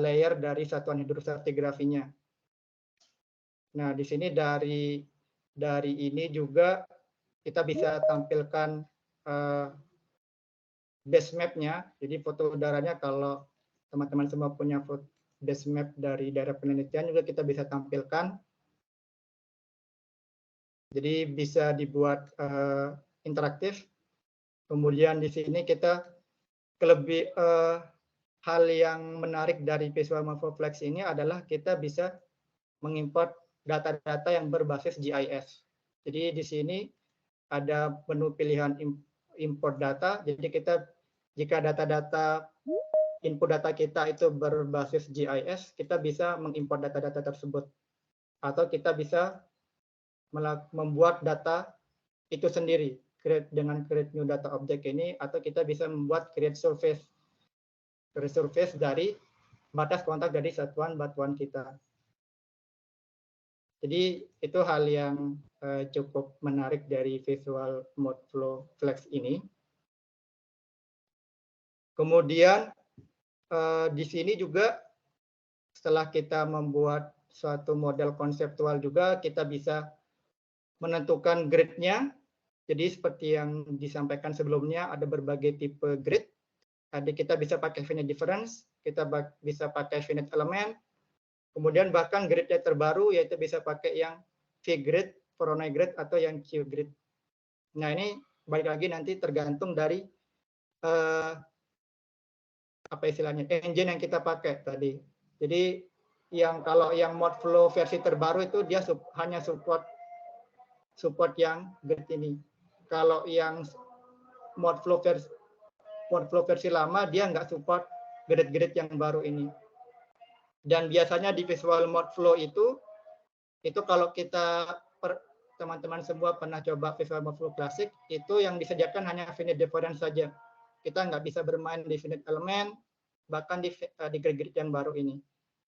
layer dari satuan hidrostratigrafinya. Nah, di sini dari ini juga kita bisa tampilkan base map-nya. Jadi foto udaranya, kalau teman-teman semua punya base map dari daerah penelitian juga kita bisa tampilkan. Jadi bisa dibuat interaktif. Kemudian di sini kita hal yang menarik dari Visual Morphoflex ini adalah kita bisa mengimport data-data yang berbasis GIS. Jadi di sini ada menu pilihan import data. Jadi kita jika data-data input data kita itu berbasis GIS, kita bisa mengimport data-data tersebut. Atau kita bisa membuat data itu sendiri dengan create new data object ini, atau kita bisa membuat create surface dari batas kontak dari satuan batuan kita. Jadi itu hal yang cukup menarik dari Visual Morphoflex ini. Kemudian di sini juga setelah kita membuat suatu model konseptual juga kita bisa menentukan grid-nya. Jadi seperti yang disampaikan sebelumnya, ada berbagai tipe grid. Jadi kita bisa pakai finite difference, kita bisa pakai finite element, kemudian bahkan grid-nya terbaru yaitu bisa pakai yang V-grid, Voronoi grid, atau yang Q-grid. Nah, ini balik lagi nanti tergantung dari apa istilahnya, engine yang kita pakai tadi. Jadi kalau yang Modflow versi terbaru itu dia hanya support yang grid ini. Kalau yang Modflow versi lama dia nggak support grid-grid yang baru ini. Dan biasanya di Visual Modflow itu kalau kita teman-teman semua pernah coba Visual Modflow klasik, itu yang disediakan hanya finite difference saja. Kita nggak bisa bermain di finite element, bahkan di grid-grid yang baru ini.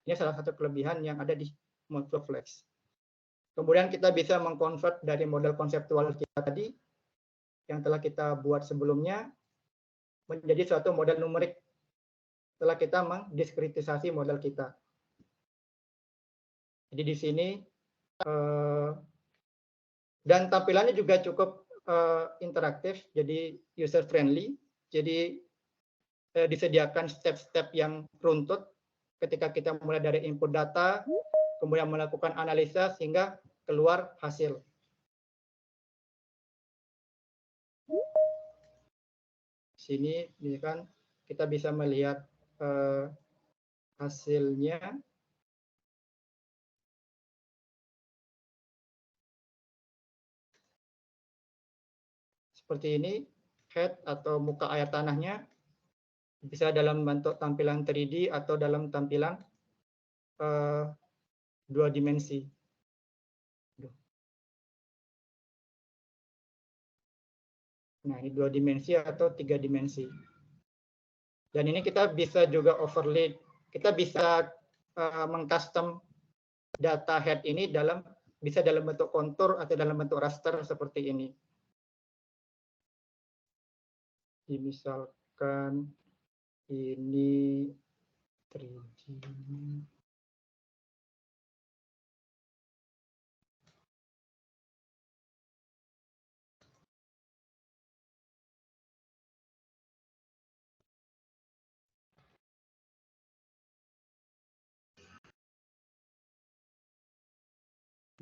Ini salah satu kelebihan yang ada di Morphoflex. Kemudian kita bisa mengkonvert dari model konseptual kita tadi yang telah kita buat sebelumnya menjadi suatu model numerik setelah kita mendiskritisasi model kita. Jadi di sini dan tampilannya juga cukup interaktif, jadi user friendly. Jadi disediakan step-step yang runtut ketika kita mulai dari input data, kemudian melakukan analisa sehingga keluar hasil. Sini misalkan kita bisa melihat hasilnya. Seperti ini, head atau muka air tanahnya bisa dalam bentuk tampilan 3D atau dalam tampilan 2 dimensi. Nah, ini 2 dimensi atau 3 dimensi. Dan ini kita bisa juga overlay, kita bisa mengcustom data head ini bisa dalam bentuk kontur atau dalam bentuk raster seperti ini. Misalkan ini 3D.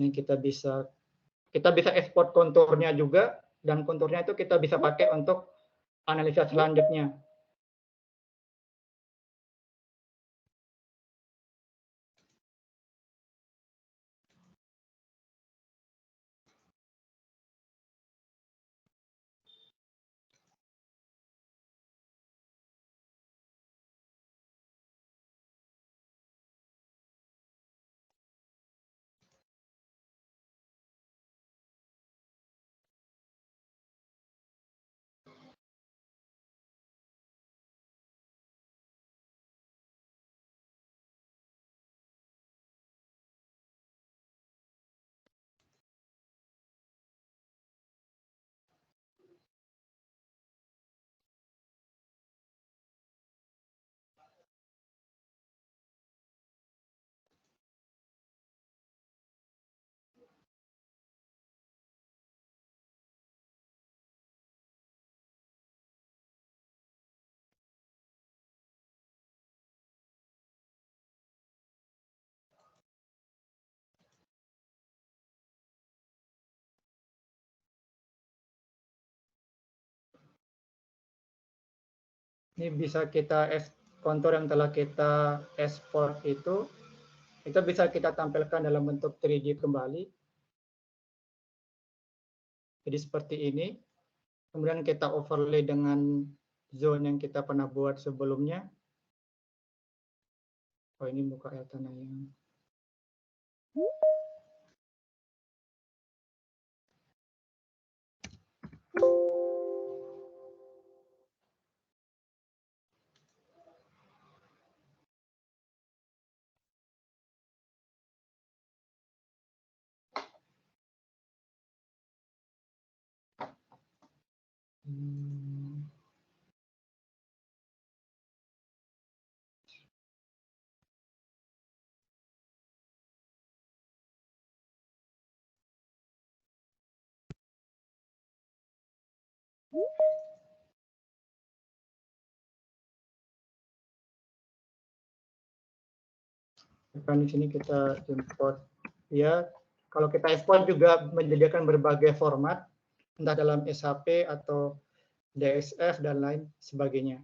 Ini kita bisa ekspor konturnya juga, dan konturnya itu kita bisa pakai untuk analisa selanjutnya. Ini bisa kita kontur yang telah kita ekspor itu bisa kita tampilkan dalam bentuk 3D kembali. Jadi seperti ini. Kemudian kita overlay dengan zone yang kita pernah buat sebelumnya. Oh, ini muka air tanahnya. Kan di sini kita import. Ya, kalau kita ekspor juga menyediakan berbagai format, entah dalam SHP atau DXF dan lain sebagainya.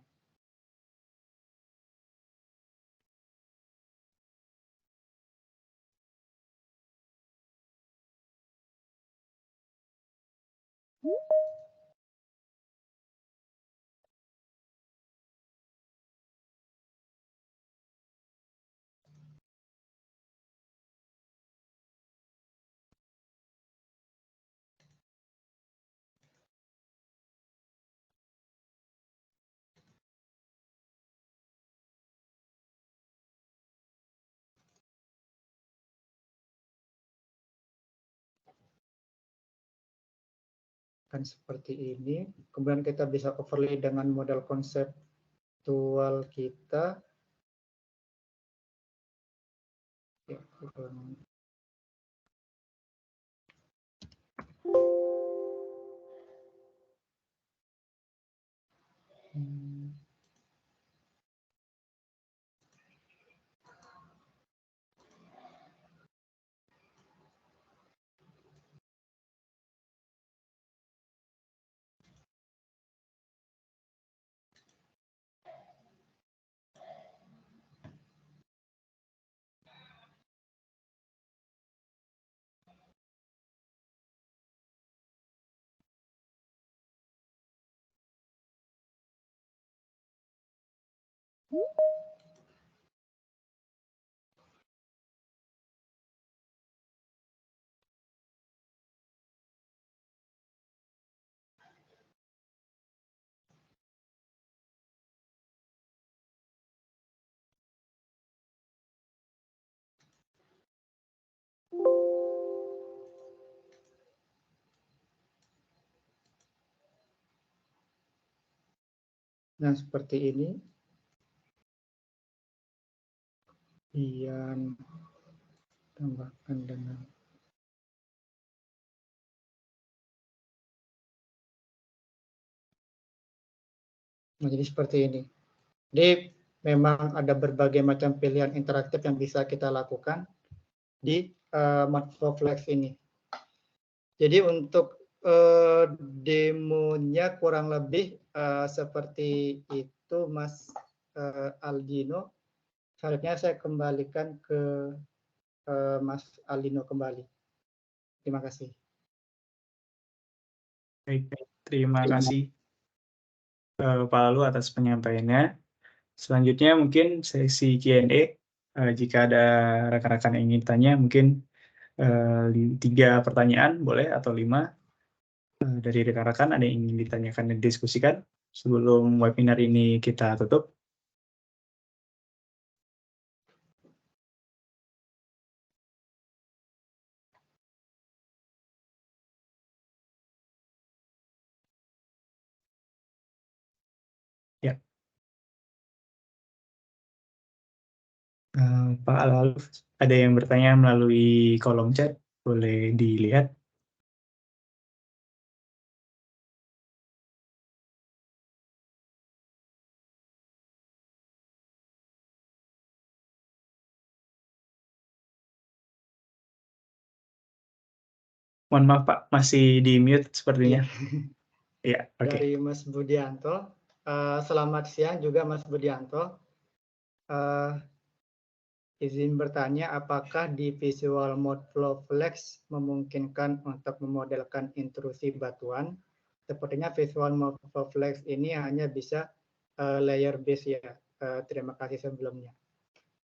Kan seperti ini. Kemudian kita bisa overlay dengan model konseptual kita. Ya, nah, seperti ini. Kemudian tambahkan dengan jadi seperti ini. Jadi memang ada berbagai macam pilihan interaktif yang bisa kita lakukan di Morphoflex ini. Jadi untuk demonya kurang lebih seperti itu, Mas Aldino. Selanjutnya saya kembalikan ke Mas Aldino kembali. Terima kasih. Baik, terima kasih Pak Lalu atas penyampaiannya. Selanjutnya mungkin sesi Q&A. Jika ada rekan-rekan yang ingin tanya, mungkin 3 pertanyaan boleh atau 5 dari rekan-rekan ada yang ingin ditanyakan dan diskusikan sebelum webinar ini kita tutup. Ya. Pak Lalu, ada yang bertanya melalui kolom chat, boleh dilihat. Mohon maaf Pak, masih di mute sepertinya. Iya, oke. Dari Mas Budianto. Selamat siang juga Mas Budianto. Izin bertanya, apakah di Visual Morphoflex memungkinkan untuk memodelkan intrusi batuan? Sepertinya Visual Morphoflex ini hanya bisa layer base ya. Terima kasih sebelumnya.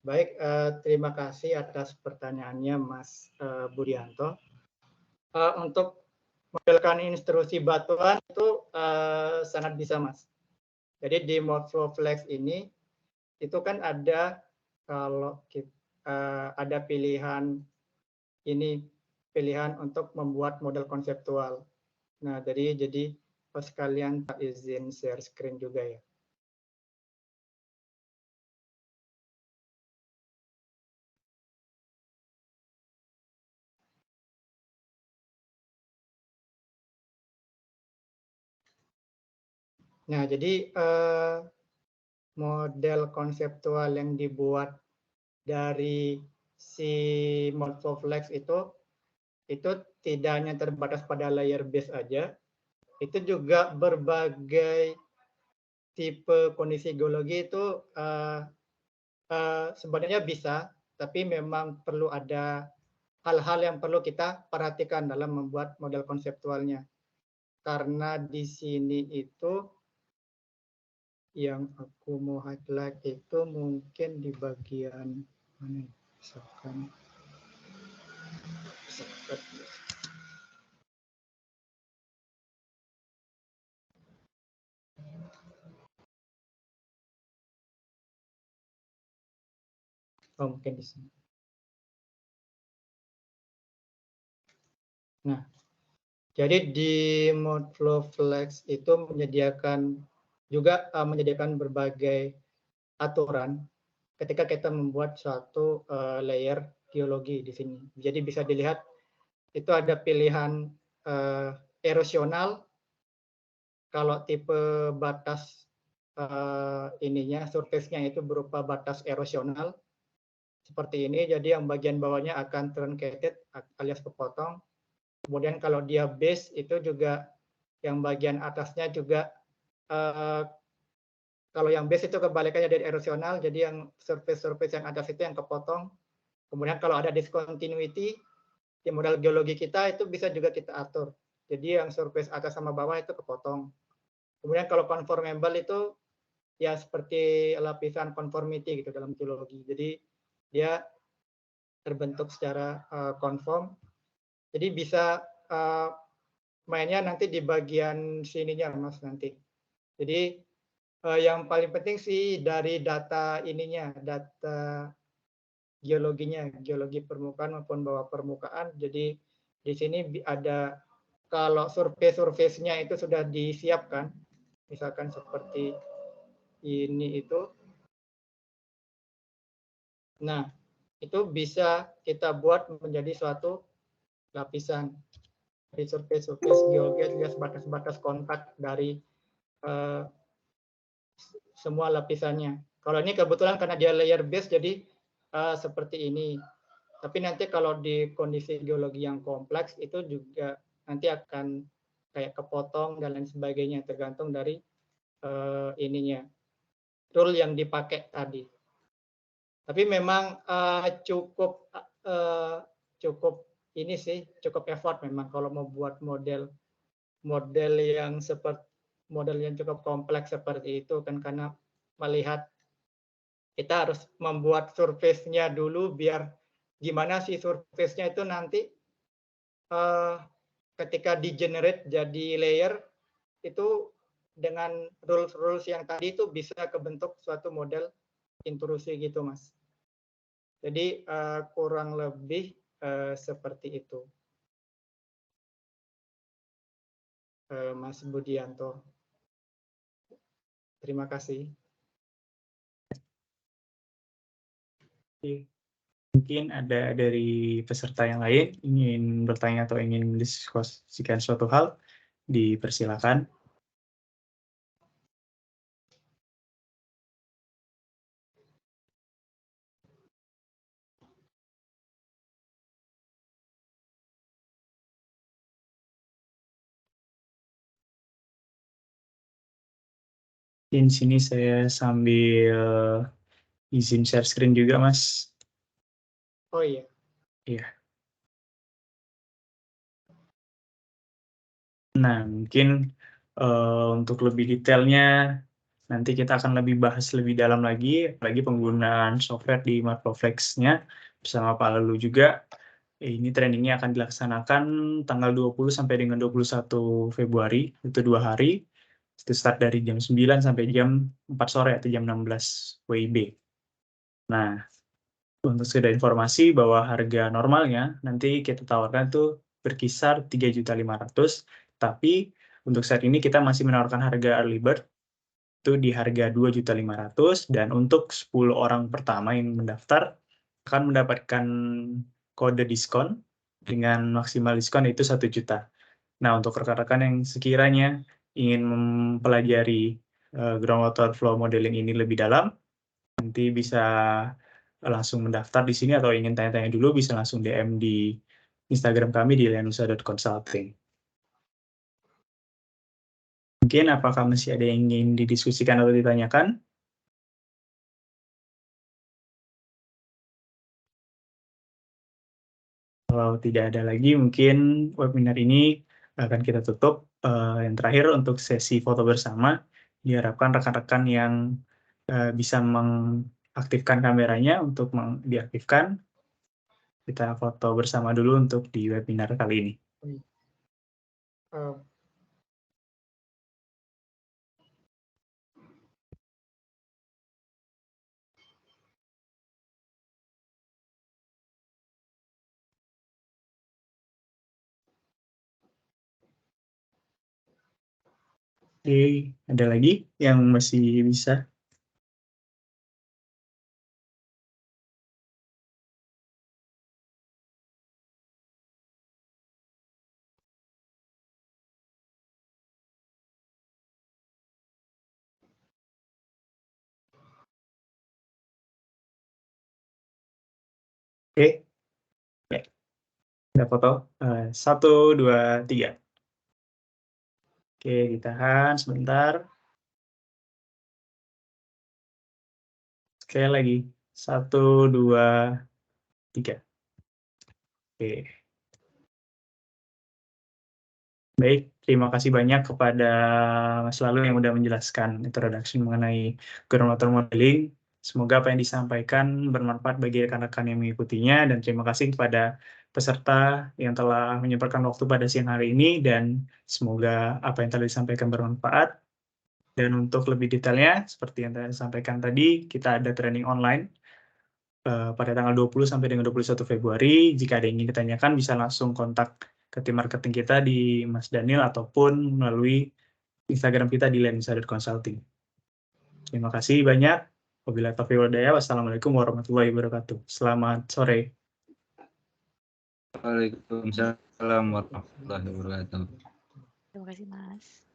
Baik, terima kasih atas pertanyaannya Mas Budianto. Untuk modelkan intrusi batuan itu sangat bisa Mas. Jadi di Morphoflex ini itu kan ada kalau kita, ada pilihan untuk membuat model konseptual. Nah, jadi sekalian tak izin share screen juga ya. Nah, jadi model konseptual yang dibuat dari si Morphoflex itu tidak hanya terbatas pada layer base aja, itu juga berbagai tipe kondisi geologi itu sebenarnya bisa, tapi memang perlu ada hal-hal yang perlu kita perhatikan dalam membuat model konseptualnya. Karena di sini itu yang aku mau highlight itu mungkin di bagian mana? Misalkan mungkin di sini. Nah, jadi di Morphoflex itu menyediakan berbagai aturan ketika kita membuat suatu layer geologi di sini. Jadi bisa dilihat itu ada pilihan erosional. Kalau tipe batas surface-nya itu berupa batas erosional seperti ini. Jadi yang bagian bawahnya akan truncated alias kepotong. Kemudian kalau dia base itu juga yang bagian atasnya juga kalau yang base itu kebalikannya dari erosional, jadi yang surface yang atas itu yang kepotong. Kemudian kalau ada discontinuity di model geologi kita itu bisa juga kita atur. Jadi yang surface atas sama bawah itu kepotong. Kemudian kalau conformable itu ya seperti lapisan conformity gitu dalam geologi. Jadi dia terbentuk secara conform. Jadi bisa mainnya nanti di bagian sininya Mas nanti. Jadi yang paling penting sih dari data data geologinya, geologi permukaan maupun bawah permukaan. Jadi di sini ada kalau surface-nya itu sudah disiapkan, misalkan seperti ini itu. Nah, itu bisa kita buat menjadi suatu lapisan dari surface geologi alias batas-batas kontak dari semua lapisannya. Kalau ini kebetulan karena dia layer base jadi seperti ini. Tapi nanti kalau di kondisi geologi yang kompleks itu juga nanti akan kayak kepotong dan lain sebagainya, tergantung dari ininya, rule yang dipakai tadi. Tapi memang cukup ini sih, cukup effort memang kalau mau buat model yang cukup kompleks seperti itu kan, karena melihat kita harus membuat surface-nya dulu biar gimana sih surface-nya itu nanti ketika di-generate jadi layer itu dengan rules yang tadi itu bisa kebentuk suatu model intrusi gitu, Mas. Jadi kurang lebih seperti itu, Mas Budianto. Terima kasih. Mungkin ada dari peserta yang lain ingin bertanya atau ingin mendiskusikan suatu hal, dipersilakan. Di sini saya sambil izin share screen juga, Mas. Oh iya. Iya. Nah, mungkin untuk lebih detailnya nanti kita akan lebih bahas lebih dalam lagi, apalagi penggunaan software di Marketplace-nya bersama Pak Lalu juga. Ini trainingnya akan dilaksanakan tanggal 20 sampai dengan 21 Februari, itu 2 hari. Itu start dari jam 9 sampai jam 4 sore atau jam 16 WIB. Nah, untuk sekedar informasi bahwa harga normalnya nanti kita tawarkan tuh berkisar 3.500.000, tapi untuk saat ini kita masih menawarkan harga early bird itu di harga 2.500.000, dan untuk 10 orang pertama yang mendaftar akan mendapatkan kode diskon dengan maksimal diskon itu 1 juta. Nah, untuk rekan-rekan yang sekiranya ingin mempelajari groundwater flow modeling ini lebih dalam, nanti bisa langsung mendaftar di sini, atau ingin tanya-tanya dulu bisa langsung DM di Instagram kami di lenusa.consulting. Mungkin apakah masih ada yang ingin didiskusikan atau ditanyakan? Kalau tidak ada lagi, mungkin webinar ini akan kita tutup. Yang terakhir untuk sesi foto bersama, diharapkan rekan-rekan yang bisa mengaktifkan kameranya untuk diaktifkan. Kita foto bersama dulu untuk di webinar kali ini. Oke, ada lagi yang masih bisa? Oke, ya, kita foto. 1, 2, 3. Oke, ditahan sebentar. Sekali lagi. 1, 2, 3. Oke. Baik, terima kasih banyak kepada Mas Lalu yang sudah menjelaskan introduction mengenai groundwater modeling. Semoga apa yang disampaikan bermanfaat bagi rekan-rekan yang mengikutinya, dan terima kasih kepada peserta yang telah menyempatkan waktu pada siang hari ini, dan semoga apa yang telah disampaikan bermanfaat. Dan untuk lebih detailnya, seperti yang saya sampaikan tadi, kita ada training online pada tanggal 20 sampai dengan 21 Februari. Jika ada yang ingin ditanyakan, bisa langsung kontak ke tim marketing kita di Mas Daniel ataupun melalui Instagram kita di lenusa.consulting. Terima kasih banyak. Wabillahi taufiq wal hidayah. Wassalamualaikum warahmatullahi wabarakatuh. Selamat sore. Waalaikumsalam warahmatullahi wabarakatuh. Terima kasih, Mas.